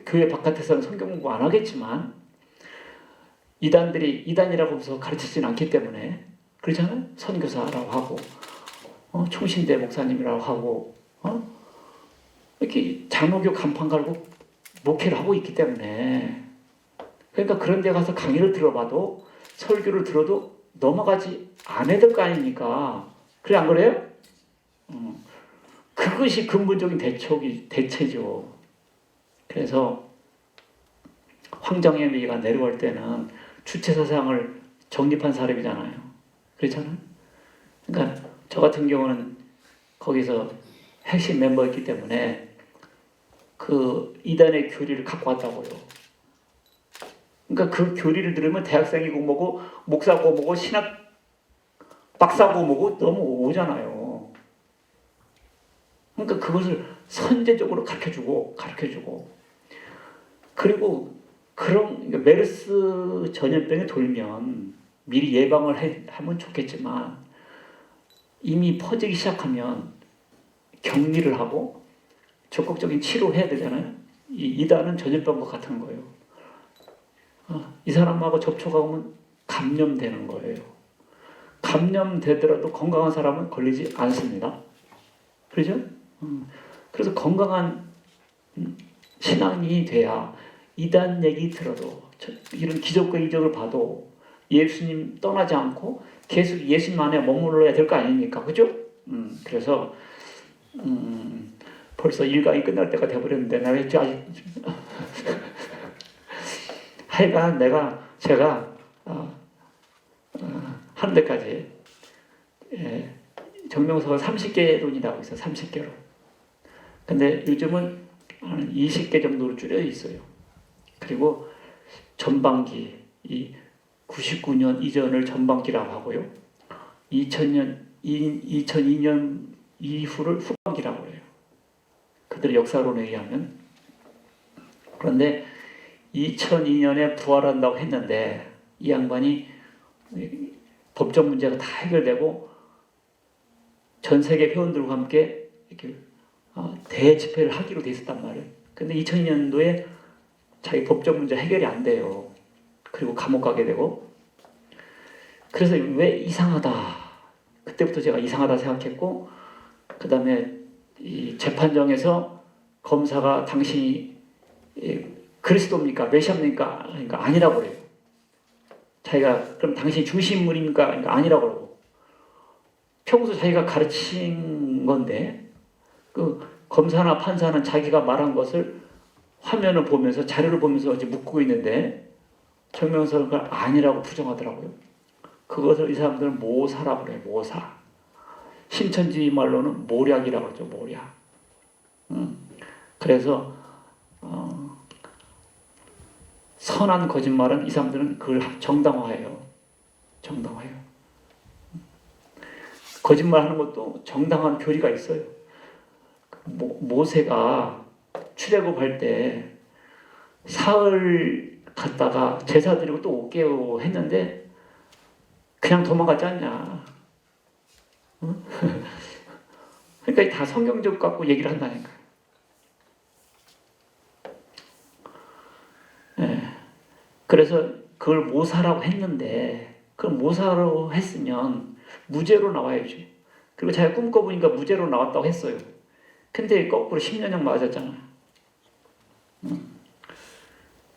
교회 바깥에서는 성경 공부 안 하겠지만 이단들이 이단이라고 하면서 가르치지는 않기 때문에 그렇잖아요. 선교사라고 하고 총신대 목사님이라고 하고 이렇게 장로교 간판 갈고 목회를 하고 있기 때문에 그러니까 그런 데 가서 강의를 들어봐도 설교를 들어도 넘어가지 않아야 될 거 아닙니까? 그래 안 그래요? 그것이 근본적인 대체죠. 그래서 황정혜미가 내려올 때는 주체사상을 정립한 사람이잖아요. 그렇잖아요. 그러니까 저 같은 경우는 거기서 핵심 멤버였기 때문에 그 이단의 교리를 갖고 왔다고요. 그러니까 그 교리를 들으면 대학생이고 뭐고 목사고 뭐고 신학 박사고 뭐고 너무 오잖아요. 그러니까 그것을 선제적으로 가르쳐주고 그리고 그런 메르스 전염병이 돌면 미리 예방을 하면 좋겠지만 이미 퍼지기 시작하면 격리를 하고 적극적인 치료해야 되잖아요. 이단은 전염병과 같은 거예요. 이 사람하고 접촉하면 감염되는 거예요. 감염되더라도 건강한 사람은 걸리지 않습니다. 그렇죠? 그래서 건강한 신앙이 돼야 이단 얘기 들어도 이런 기적과 이적을 봐도 예수님 떠나지 않고 계속 예수님 안에 머물러야 될 거 아닙니까? 그죠? 그래서 벌써 일강이 끝날 때가 돼버렸는데 나 왜 아직 하여간 내가 제가 하는 데까지 정명서가 30개론이라고 있어요. 30개론. 근데 요즘은 한 20개 정도로 줄여 있어요. 그리고 전반기, 이 99년 이전을 전반기라고 하고요. 2002년 이후를 후반기라고 해요. 그들의 역사론에 의하면. 그런데 2002년에 부활한다고 했는데 이 양반이 법적 문제가 다 해결되고 전 세계 회원들과 함께 이렇게 대집회를 하기로 돼 있었단 말이에요. 근데 2002년도에 자기 법적 문제 해결이 안 돼요. 그리고 감옥 가게 되고. 그래서 왜 이상하다. 그때부터 제가 이상하다 생각했고, 그 다음에 이 재판정에서 검사가 당신이 그리스도입니까? 메시아입니까? 그러니까 아니라고 그래요. 자기가 그럼 당신이 중심물입니까? 그러니까 아니라고 그러고. 평소 자기가 가르친 건데 그 검사나 판사는 자기가 말한 것을 화면을 보면서 자료를 보면서 이제 묻고 있는데 정명석은 그걸 아니라고 부정하더라고요. 그것을 이 사람들은 모사라고 그래요. 모사. 신천지 말로는 모략이라고 그러죠. 모략. 그래서 선한 거짓말은 이 사람들은 그걸 정당화해요. 정당화해요. 거짓말하는 것도 정당한 교리가 있어요. 모세가 출애굽할 때 사흘 갔다가 제사 드리고 또 올게요 했는데 그냥 도망가지 않냐. 응? 그러니까 다 성경적 갖고 얘기를 한다니까. 네. 그래서 그걸 모사라고 했는데 그걸 모사라고 했으면 무죄로 나와야죠. 그리고 자기가 꿈꿔보니까 무죄로 나왔다고 했어요. 근데 거꾸로 10년형 맞았잖아요.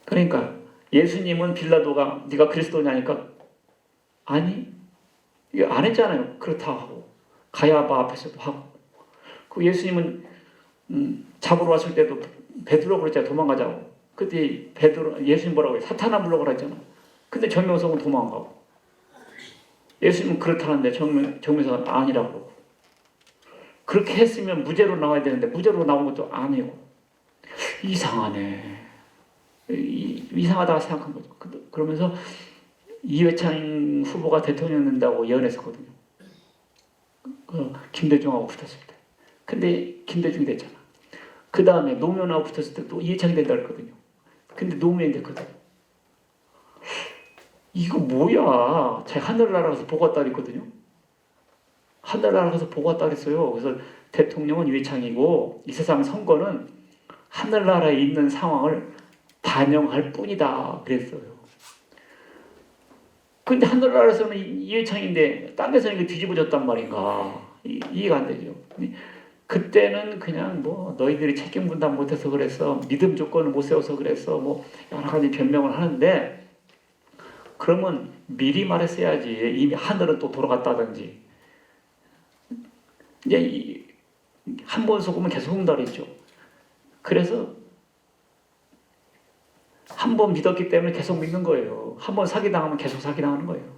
그러니까 예수님은 빌라도가 네가 그리스도냐니까 아니 이거 안 했잖아요. 그렇다고 하고 가야바 앞에서도 하고 그 예수님은 잡으러 왔을 때도 베드로 그랬잖아요. 도망가자고. 그때 베드로 예수님 뭐라고 해요? 사탄아 물러가라 했잖아. 근데 정명석은 도망가고 예수님은 그렇다는데 정명석은 아니라고 그러고 그렇게 했으면 무죄로 나와야 되는데 무죄로 나온 것도 아니고 이상하네. 이상하다고 생각한 거죠. 그러면서 이회창 후보가 대통령 된다고 예언했었거든요. 김대중하고 붙었을 때. 근데 김대중이 됐잖아. 그 다음에 노무현하고 붙었을 때 또 이회창이 된다고 했거든요. 근데 노무현이 됐거든요. 이거 뭐야. 제가 하늘나라 가서 보고 왔다 그랬거든요. 하늘나라 가서 보고 왔다 그랬어요. 그래서 대통령은 이회창이고 이 세상 선거는 하늘나라에 있는 상황을 반영할 뿐이다 그랬어요. 근데 하늘나라에서는 이회창인데 딴 데서는 이게 뒤집어졌단 말인가. 이해가 안 되죠. 그때는 그냥 뭐 너희들이 책임 분담 못해서 그랬어. 믿음 조건을 못 세워서 그랬어. 뭐 여러 가지 변명을 하는데 그러면 미리 말했어야지. 이미 하늘은 또 돌아갔다든지. 이제 한 번 속으면 계속 속는다랬죠. 그래서 한 번 믿었기 때문에 계속 믿는 거예요. 한 번 사기당하면 계속 사기당하는 거예요.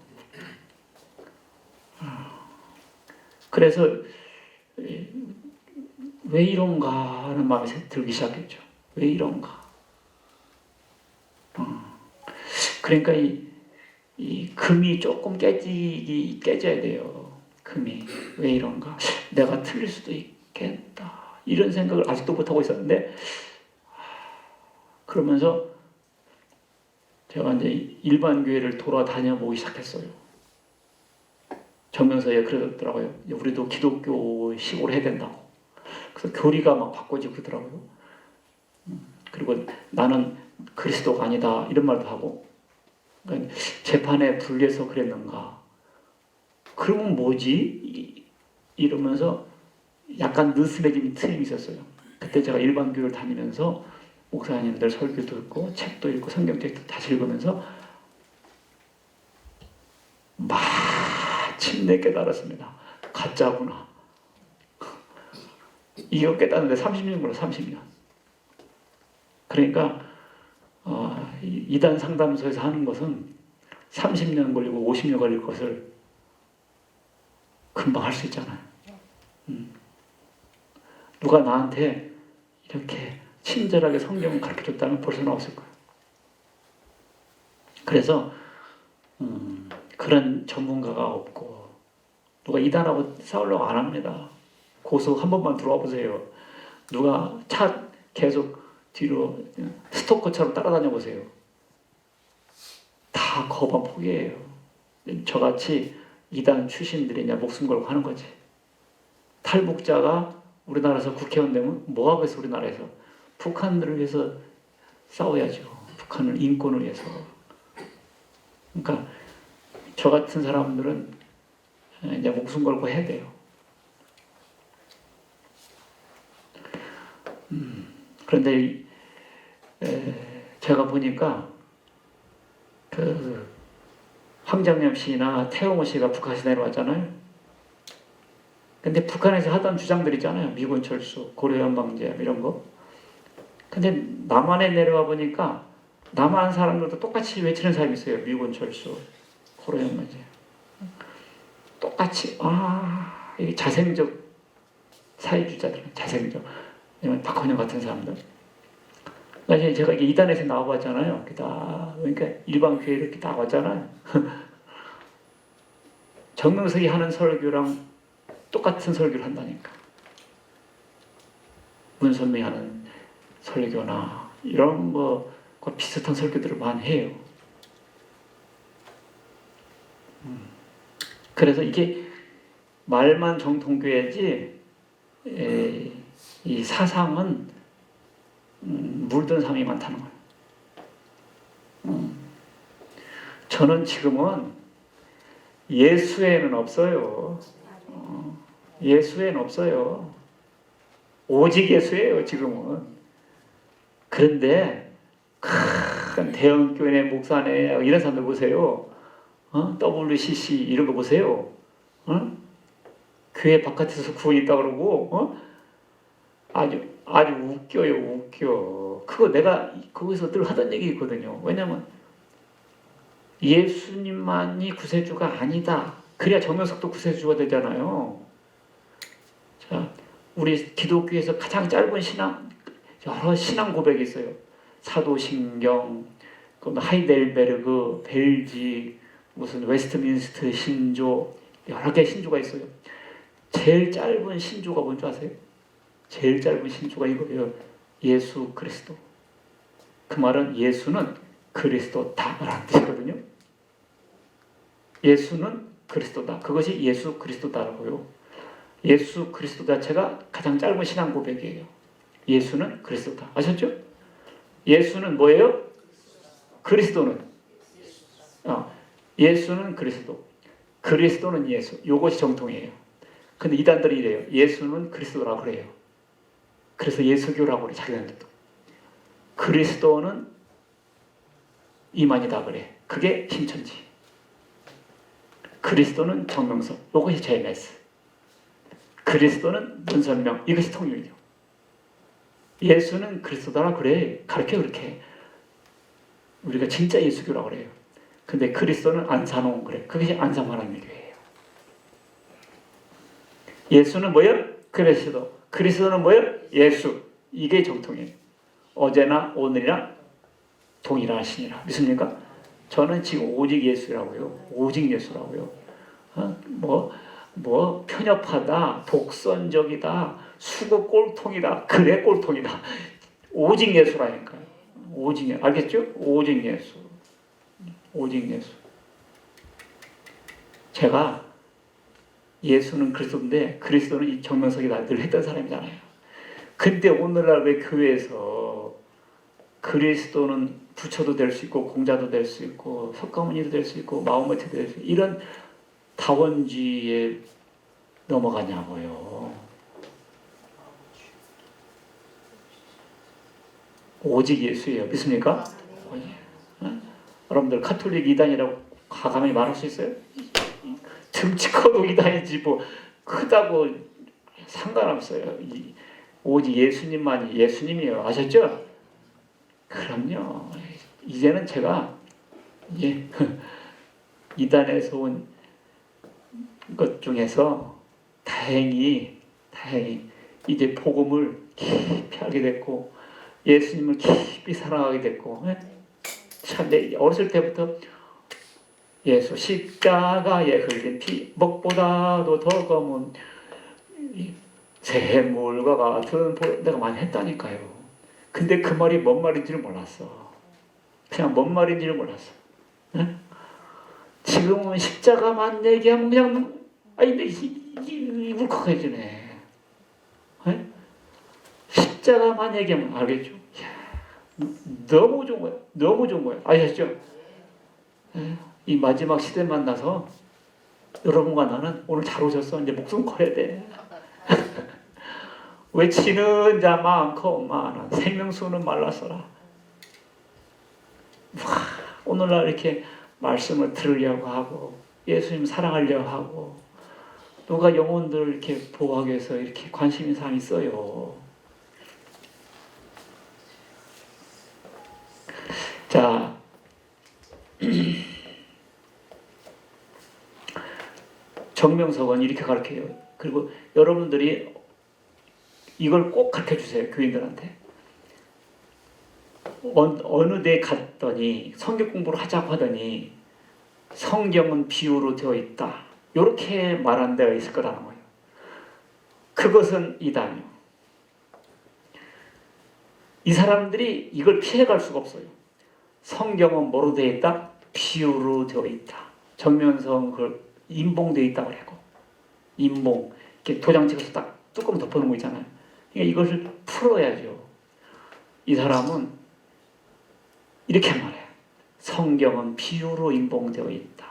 그래서 왜 이런가 하는 마음이 들기 시작했죠. 왜 이런가. 그러니까 이 금이 조금 깨져야 돼요. 금이. 왜 이런가. 내가 틀릴 수도 있겠다. 이런 생각을 아직도 못하고 있었는데 그러면서 제가 이제 일반 교회를 돌아다녀 보기 시작했어요. 정명서에 그러더라고요. 우리도 기독교식으로 해야 된다고. 그래서 교리가 막 바꿔지고 그러더라고요. 그리고 나는 그리스도가 아니다 이런 말도 하고 그러니까 재판에 불리해서 그랬는가. 그러면 뭐지? 이러면서 약간 느슨해진 틈이 있었어요. 그때 제가 일반 교회를 다니면서 목사님들 설교 듣고 책도 읽고 성경책도 다시 읽으면서 마침내 깨달았습니다. 가짜구나. 이거 깨닫는데 30년 걸려 30년. 그러니까 이단 상담소에서 하는 것은 30년 걸리고 50년 걸릴 것을 금방 할 수 있잖아요. 누가 나한테 이렇게 친절하게 성경을 가르쳐줬다면 벌써 나왔을 거예요. 그래서 그런 전문가가 없고 누가 이단하고 싸우려고 안 합니다. 고소 한 번만 들어와 보세요. 누가 차 계속 뒤로 스토커처럼 따라다녀 보세요. 다 거반 포기해요. 저같이 이단 출신들이 그냥 목숨 걸고 하는 거지. 탈북자가 우리나라에서 국회의원 되면 뭐 하고 있어? 우리나라에서 북한을 위해서 싸워야죠. 북한을 인권을 위해서. 그러니까 저 같은 사람들은 이제 목숨 걸고 해야 돼요. 그런데 제가 보니까 그 황정엽 씨나 태용호 씨가 북한에서 내려왔잖아요. 근데 북한에서 하던 주장들 있잖아요. 미군 철수, 고려연방제 이런 거. 근데 남한에 내려와 보니까 남한 사람들도 똑같이 외치는 사람이 있어요. 미군 철수, 고려연방제. 똑같이 이게 자생적 사회주의자들, 자생적. 박헌영 같은 사람들. 그러니까 제가 이게 이단에서 나와봤잖아요. 그러니까 일반 교회 이렇게 나왔잖아요. 정명석이 하는 설교랑 똑같은 설교를 한다니까. 문선명이 하는 설교나 이런 것과 비슷한 설교들을 많이 해요. 그래서 이게 말만 정통교회지 이 사상은 물든 사람이 많다는 거예요. 저는 지금은 예수에는 없어요. 예수에는 없어요. 오직 예수예요, 지금은. 그런데 큰 대형 교회 목사네 이런 사람들 보세요. WCC 이런 거 보세요. 교회 바깥에서 구원이 있다 그러고 아주 웃겨요, 웃겨. 그거 내가 거기서 늘 하던 얘기 있거든요. 왜냐면 예수님만이 구세주가 아니다. 그래야 정명석도 구세주가 되잖아요. 자, 우리 기독교에서 가장 짧은 신앙, 여러 신앙 고백이 있어요. 사도신경, 하이델베르그, 벨직, 무슨 웨스트민스터 신조, 여러 개의 신조가 있어요. 제일 짧은 신조가 뭔지 아세요? 제일 짧은 신조가 이거예요. 예수 그리스도. 그 말은 예수는 그리스도다라는 뜻이거든요. 예수는 그리스도다. 그것이 예수 그리스도다라고요. 예수 그리스도 자체가 가장 짧은 신앙 고백이에요. 예수는 그리스도다. 아셨죠? 예수는 뭐예요? 그리스도는. 예수는 그리스도. 그리스도는 예수. 이것이 정통이에요. 근데 이단들이 이래요. 예수는 그리스도라고 그래요. 그래서 예수교라고 그래, 자기네들도. 그리스도는 이만이다 그래. 그게 신천지. 그리스도는 정명석. 이것이 JMS. 그리스도는 문선명. 이것이 통일교. 예수는 그리스도라 그래. 가르쳐 그렇게. 우리가 진짜 예수교라고 그래요. 근데 그리스도는 안산홍 그래. 그것이 안산하나님의 교회예요. 예수는 뭐예요? 그리스도. 그리스도는 뭐예요? 예수. 이게 정통이에요. 어제나 오늘이나 동일하시니라. 믿습니까? 저는 지금 오직 예수라고요. 오직 예수라고요. 편협하다, 독선적이다, 수고 꼴통이다. 그래 꼴통이다. 오직 예수라니까요. 오직 예수. 알겠죠? 오직 예수. 오직 예수. 제가 예수는 그리스도인데 그리스도는 이 정명석이다 늘 했던 사람이잖아요. 근데 오늘날 왜 교회에서 그리스도는 부처도 될 수 있고 공자도 될 수 있고 석가모니도 될 수 있고 마호메트도 될 수 있고 이런 다원주의에 넘어가냐고요. 오직 예수예요. 믿습니까? 여러분들 카톨릭 이단이라고 과감히 말할 수 있어요? 등치 커도 이단이지 뭐 크다고 상관없어요. 오직 예수님만이 예수님이에요. 아셨죠? 그럼요. 이제는 제가 이단에서 온 것 중에서 다행히 이제 복음을 깊이 알게 됐고 예수님을 깊이 사랑하게 됐고, 참 내 어렸을 때부터 예수 십자가에 흘린 피 먹보다도 더 검은 샘물과 같은 내가 많이 했다니까요. 근데 그 말이 뭔 말인지를 몰랐어. 그냥 뭔 말인지를 몰랐어. 네? 지금은 십자가만 얘기하면 그냥 울컥해지네. 네? 십자가만 얘기하면 알겠죠? 이야, 너무 좋은 거야. 너무 좋은 거야. 아셨죠? 네? 이 마지막 시대 만나서 여러분과 나는 오늘 잘 오셨어. 이제 목숨 걸어야 돼. 외치는 자 많고 많아 생명수는 말랐어라. 와, 오늘날 이렇게 말씀을 들으려고 하고 예수님 사랑하려고 하고 누가 영혼들을 이렇게 보호하기 위해서 이렇게 관심 있는 사람이 있어요. 자, 정명석은 이렇게 가르쳐요. 그리고 여러분들이 이걸 꼭 가르쳐 주세요. 교인들한테. 어느 데 갔더니 성경 공부를 하자고 하더니 성경은 비유로 되어 있다. 이렇게 말하는 데가 있을 거라는 거예요. 그것은 이단이요. 이 사람들이 이걸 피해갈 수가 없어요. 성경은 뭐로 되어 있다? 비유로 되어 있다. 정면성 그걸 인봉되어 있다고 그래요. 인봉. 이렇게 도장 찍어서 딱 뚜껑 덮어놓은 거 있잖아요. 그러니까 이것을 풀어야죠. 이 사람은 이렇게 말해요. 성경은 비유로 인봉되어 있다.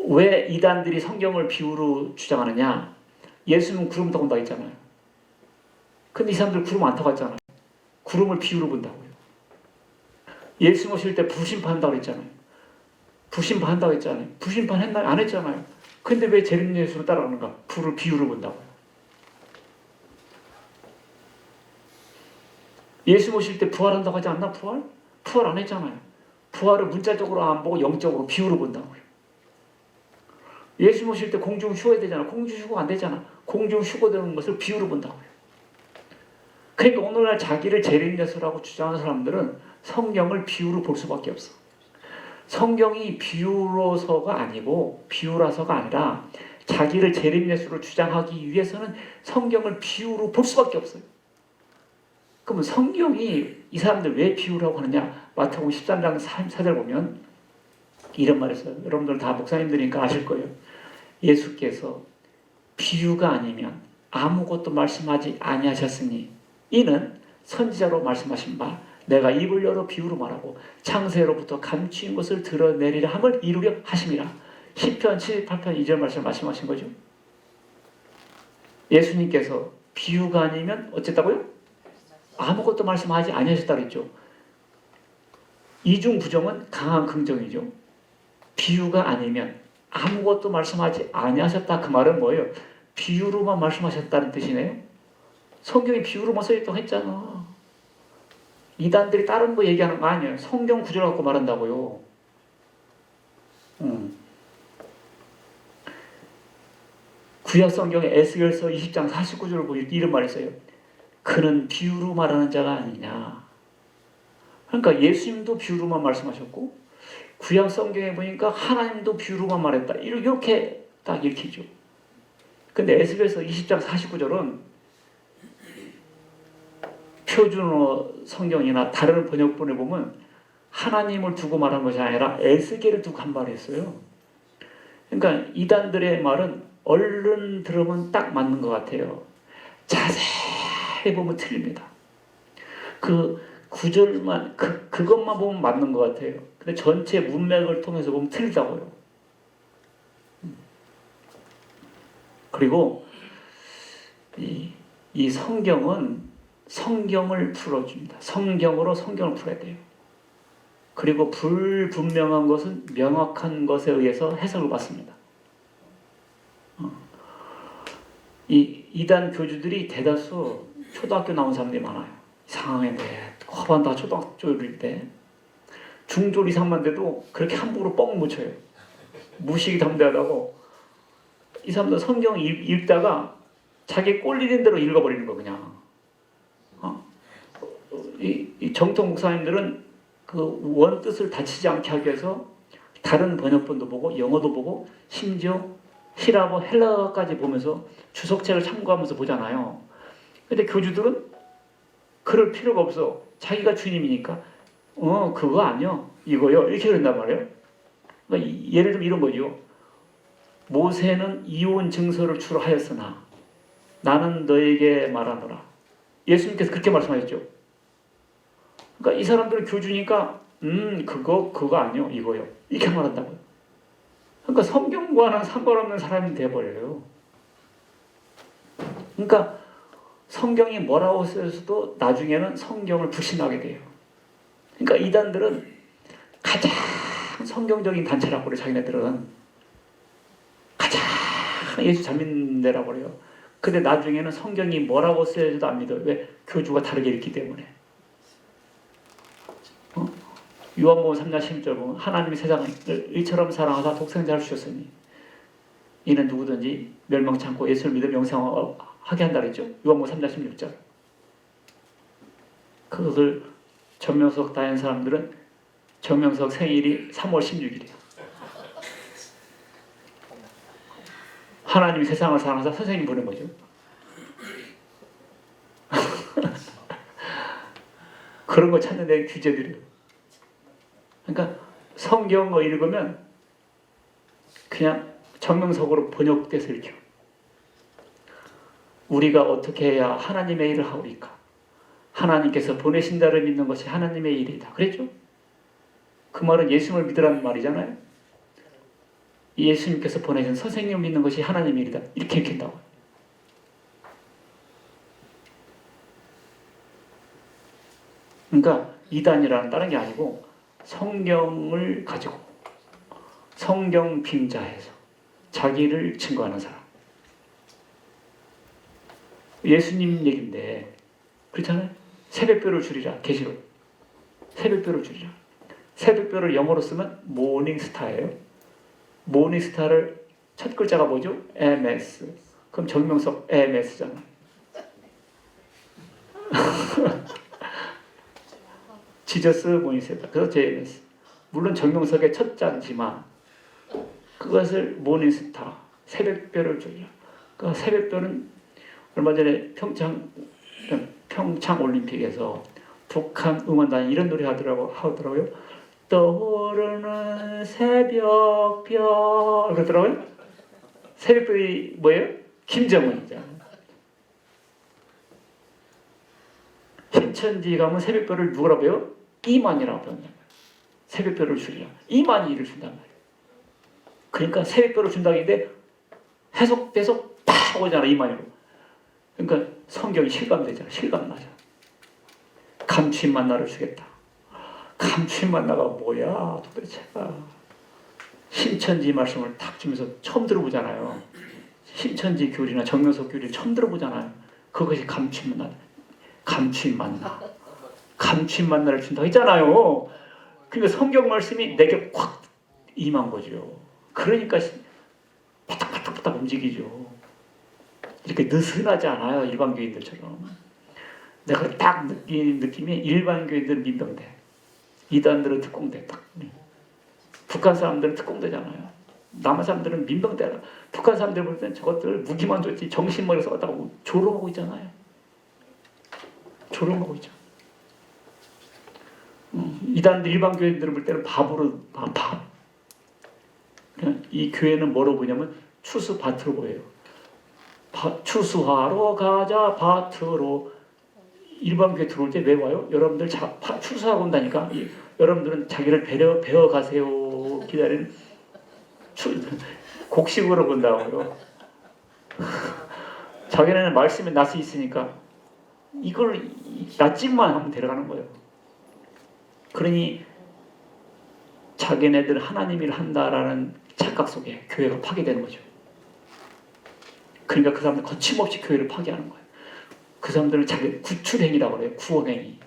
왜 이단들이 성경을 비유로 주장하느냐? 예수님은 구름 타고 온다고 했잖아요. 근데 이 사람들 구름 안 타고 왔잖아요. 구름을 비유로 본다고요. 예수님 오실 때 부심판한다고 했잖아요. 부심판한다고 했잖아요. 부심판 했나요? 안 했잖아요. 근데 왜 재림 예수를 따라가는가? 불을 비유로 본다고요. 예수 오실 때 부활한다고 하지 않나? 부활 안 했잖아요. 부활을 문자적으로 안 보고 영적으로 비유로 본다고요. 예수 오실 때 공중 휴거해야 되잖아. 공중 휴거 안 되잖아. 공중 휴거되는 것을 비유로 본다고요. 그러니까 오늘날 자기를 재림 예수라고 주장하는 사람들은 성경을 비유로 볼 수밖에 없어. 성경이 비유로서가 아니고 비유라서가 아니라 자기를 재림 예수로 주장하기 위해서는 성경을 비유로 볼 수밖에 없어요. 그러면 성경이 이 사람들 왜 비유라고 하느냐? 마태복음 13장 4절 보면 이런 말을 써요. 여러분들 다 목사님들이니까 아실 거예요. 예수께서 비유가 아니면 아무것도 말씀하지 아니하셨으니 이는 선지자로 말씀하신 바 내가 입을 열어 비유로 말하고 창세로부터 감추인 것을 드러내리라 함을 이루려 하심이라. 시편 78편 2절 말씀하신 거죠. 예수님께서 비유가 아니면 어쨌다고요? 아무것도 말씀하지 아니하셨다고 했죠. 이중 부정은 강한 긍정이죠. 비유가 아니면 아무것도 말씀하지 아니하셨다. 그 말은 뭐예요? 비유로만 말씀하셨다는 뜻이네요. 성경에 비유로만 써있다고 했잖아. 이단들이 다른 거 얘기하는 거 아니에요. 성경 구절 갖고 말한다고요. 구약 성경에 에스겔서 20장 49절을 보니 이런 말이 있어요. 그는 비유로 말하는 자가 아니냐. 그러니까 예수님도 비유로만 말씀하셨고 구약 성경에 보니까 하나님도 비유로만 말했다. 이렇게 딱 읽히죠. 근데 에스겔서 20장 49절은 표준어 성경이나 다른 번역본에 보면 하나님을 두고 말한 것이 아니라 에스겔을 두고 한 말을 했어요. 그러니까 이단들의 말은 얼른 들으면 딱 맞는 것 같아요. 자세히 보면 틀립니다. 그 구절만 그것만 보면 맞는 것 같아요. 근데 전체 문맥을 통해서 보면 틀리다고요. 그리고 이 성경은 성경을 풀어줍니다. 성경으로 성경을 풀어야 돼요. 그리고 불분명한 것은 명확한 것에 의해서 해석을 받습니다. 이 이단 교주들이 대다수 초등학교 나온 사람들이 많아요. 이상하게 허반다 초등학교일 때 중졸 이상만 돼도 그렇게 함부로 뻥 못 쳐요. 무식이 담대하다고. 이 사람들 성경 읽다가 자기 꼴리는 대로 읽어버리는 거 그냥. 이 정통 목사님들은 그 원뜻을 다치지 않게 하기 위해서 다른 번역본도 보고 영어도 보고 심지어 히라보 헬라어까지 보면서 주석책을 참고하면서 보잖아요. 근데 교주들은 그럴 필요가 없어. 자기가 주님이니까 그거 아니요 이거요 이렇게 그런단 말이에요. 그러니까 예를 들면 이런 거죠. 모세는 이혼 증서를 주로 하였으나 나는 너에게 말하노라. 예수님께서 그렇게 말씀하셨죠. 그러니까 이 사람들은 교주니까 그거 아니요 이거요 이렇게 말한다고요. 그러니까 성경과는 상관없는 사람이 돼버려요. 그러니까 성경이 뭐라고 쓰여서도 나중에는 성경을 불신하게 돼요. 그러니까 이단들은 가장 성경적인 단체라고 그래요. 자기네들은 가장 예수 잘 믿는다라고 그래요. 근데 나중에는 성경이 뭐라고 쓰여져도 안 믿어요. 왜? 교주가 다르게 읽기 때문에. 요한복음 3장 16절 보면 하나님이 세상을 이처럼 사랑하사 독생자를 주셨으니 이는 누구든지 멸망치 않고 예수를 믿으면 영생을 하게 한다 그랬죠. 요한복음 3장 16절. 그것을 정명석 다닌 사람들은 정명석 생일이 3월 16일이에요. 하나님이 세상을 사랑하사 선생님 보낸 거죠. 그런 거 찾는 데 규제들이에요. 그러니까 성경을 읽으면 그냥 정명석으로 번역돼서 읽혀. 우리가 어떻게 해야 하나님의 일을 하오리까? 하나님께서 보내신다를 믿는 것이 하나님의 일이다. 그랬죠? 그 말은 예수님을 믿으라는 말이잖아요. 예수님께서 보내신 선생님을 믿는 것이 하나님의 일이다. 이렇게 읽힌다고. 그러니까 이단이라는 다른 게 아니고 성경을 가지고 성경 빙자해서 자기를 증거하는 사람. 예수님 얘기인데 그렇잖아요. 새벽별을 줄이라. 계시록 새벽별을 줄이라. 새벽별을 영어로 쓰면 모닝스타예요. 모닝스타를 첫 글자가 뭐죠? MS. 그럼 정명석 MS잖아요. 지저스 모닝스타. 그래서 JMS. 물론 정명석의 첫 자지만 그것을 모닝스타, 새벽별을 줄이라. 그 새벽별은 얼마 전에 평창 올림픽에서 북한 응원단이 이런 노래 하더라고요. 떠오르는 새벽별 그러더라고요. 새벽별이 뭐예요? 김정은이잖아요. 신천지 가면 새벽별을 누구라고 해요? 이만이라고 한단 말이에요. 새벽별을 줄이라. 이만이 일을 준단 말이에요. 그러니까 새벽별을 준다고 했는데 해석돼서 팍 오잖아. 이만이로. 그러니까 성경이 실감되잖아. 실감나잖아. 감추인 만나를 주겠다. 감추인 만나가 뭐야 도대체가. 신천지 말씀을 탁 주면서 처음 들어보잖아요. 신천지 교리나 정명석 교리를 처음 들어보잖아요. 그것이 감추인 만나. 감추인 만나. 감추인 만나를 준다고 했잖아요. 그러니까 성경 말씀이 내게 확 임한 거죠. 그러니까 바닥바닥바닥 움직이죠. 이렇게 느슨하지 않아요. 일반 교인들처럼. 내가 딱 느끼는 느낌이 일반 교인들은 민병대. 이단들은 특공대. 딱. 북한 사람들은 특공대잖아요. 남한 사람들은 민병대라. 북한 사람들 볼 때는 저것들 무기만 줬지 정신머리 써다가 조롱하고 있잖아요. 조롱하고 있죠. 이단들 일반 교인들을 볼 때는 바보로 밥. 이 교회는 뭐로 보냐면 추수 밭으로 보여요. 추수하러 가자 밭으로. 일반 교회 들어올 때 왜 와요? 여러분들 추수하고 온다니까. 여러분들은 자기를 배워 가세요. 기다리는 곡식으로 본다고요. 자기네는 말씀에 낯이 있으니까 이걸 낯짓만 하면 데려가는 거예요. 그러니 자기네들 하나님 일을 한다라는 착각 속에 교회가 파괴되는 거죠. 그러니까 그 사람들 거침없이 교회를 파괴하는 거예요. 그 사람들은 자기 구출행위라고 그래요. 구원행위.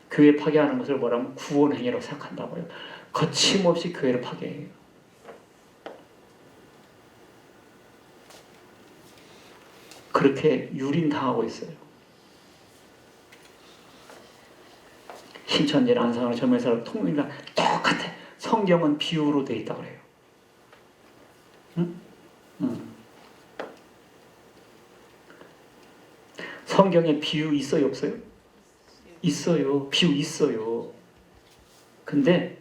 교회 파괴하는 것을 뭐라면 구원행위라고 생각한다고요. 거침없이 교회를 파괴해요. 그렇게 유린당하고 있어요. 신천지 안상을 점에서 통일이랑 똑같아. 성경은 비유로 되어 있다고 그래요. 응? 성경에 비유 있어요, 없어요? 있어요. 비유 있어요. 근데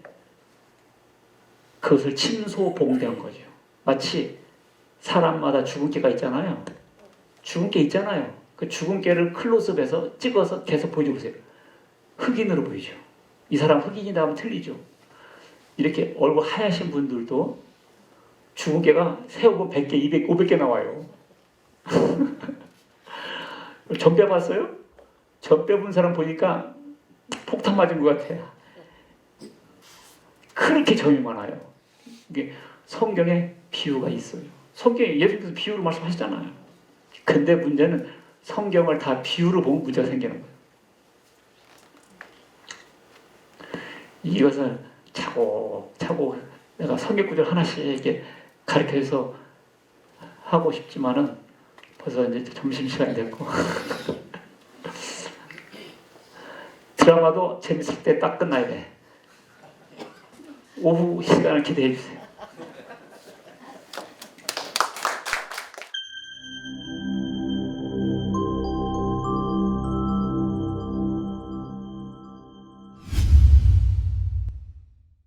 그것을 침소봉대한 거죠. 마치 사람마다 죽음깨가 있잖아요. 죽음깨 있잖아요. 그 죽음깨를 클로즈업해서 찍어서 계속 보여주세요. 흑인으로 보이죠. 이 사람 흑인이다 하면 틀리죠. 이렇게 얼굴 하얗신 분들도 죽음깨가 세우고 100개, 200, 500개 나와요. 전뼈 봤어요? 전뼈 본 사람 보니까 폭탄 맞은 것 같아요. 그렇게 점이 많아요. 이게 성경에 비유가 있어요. 성경에 예수님께서 비유로 말씀하시잖아요. 근데 문제는 성경을 다 비유로 보면 문제가 생기는 거예요. 이것을 차곡차곡 내가 성경 구절 하나씩 이렇게 가르쳐서 하고 싶지만은 벌써 이제 점심시간이 됐고 드라마도 재밌을 때 딱 끝나야 돼. 오후 시간을 기대해 주세요.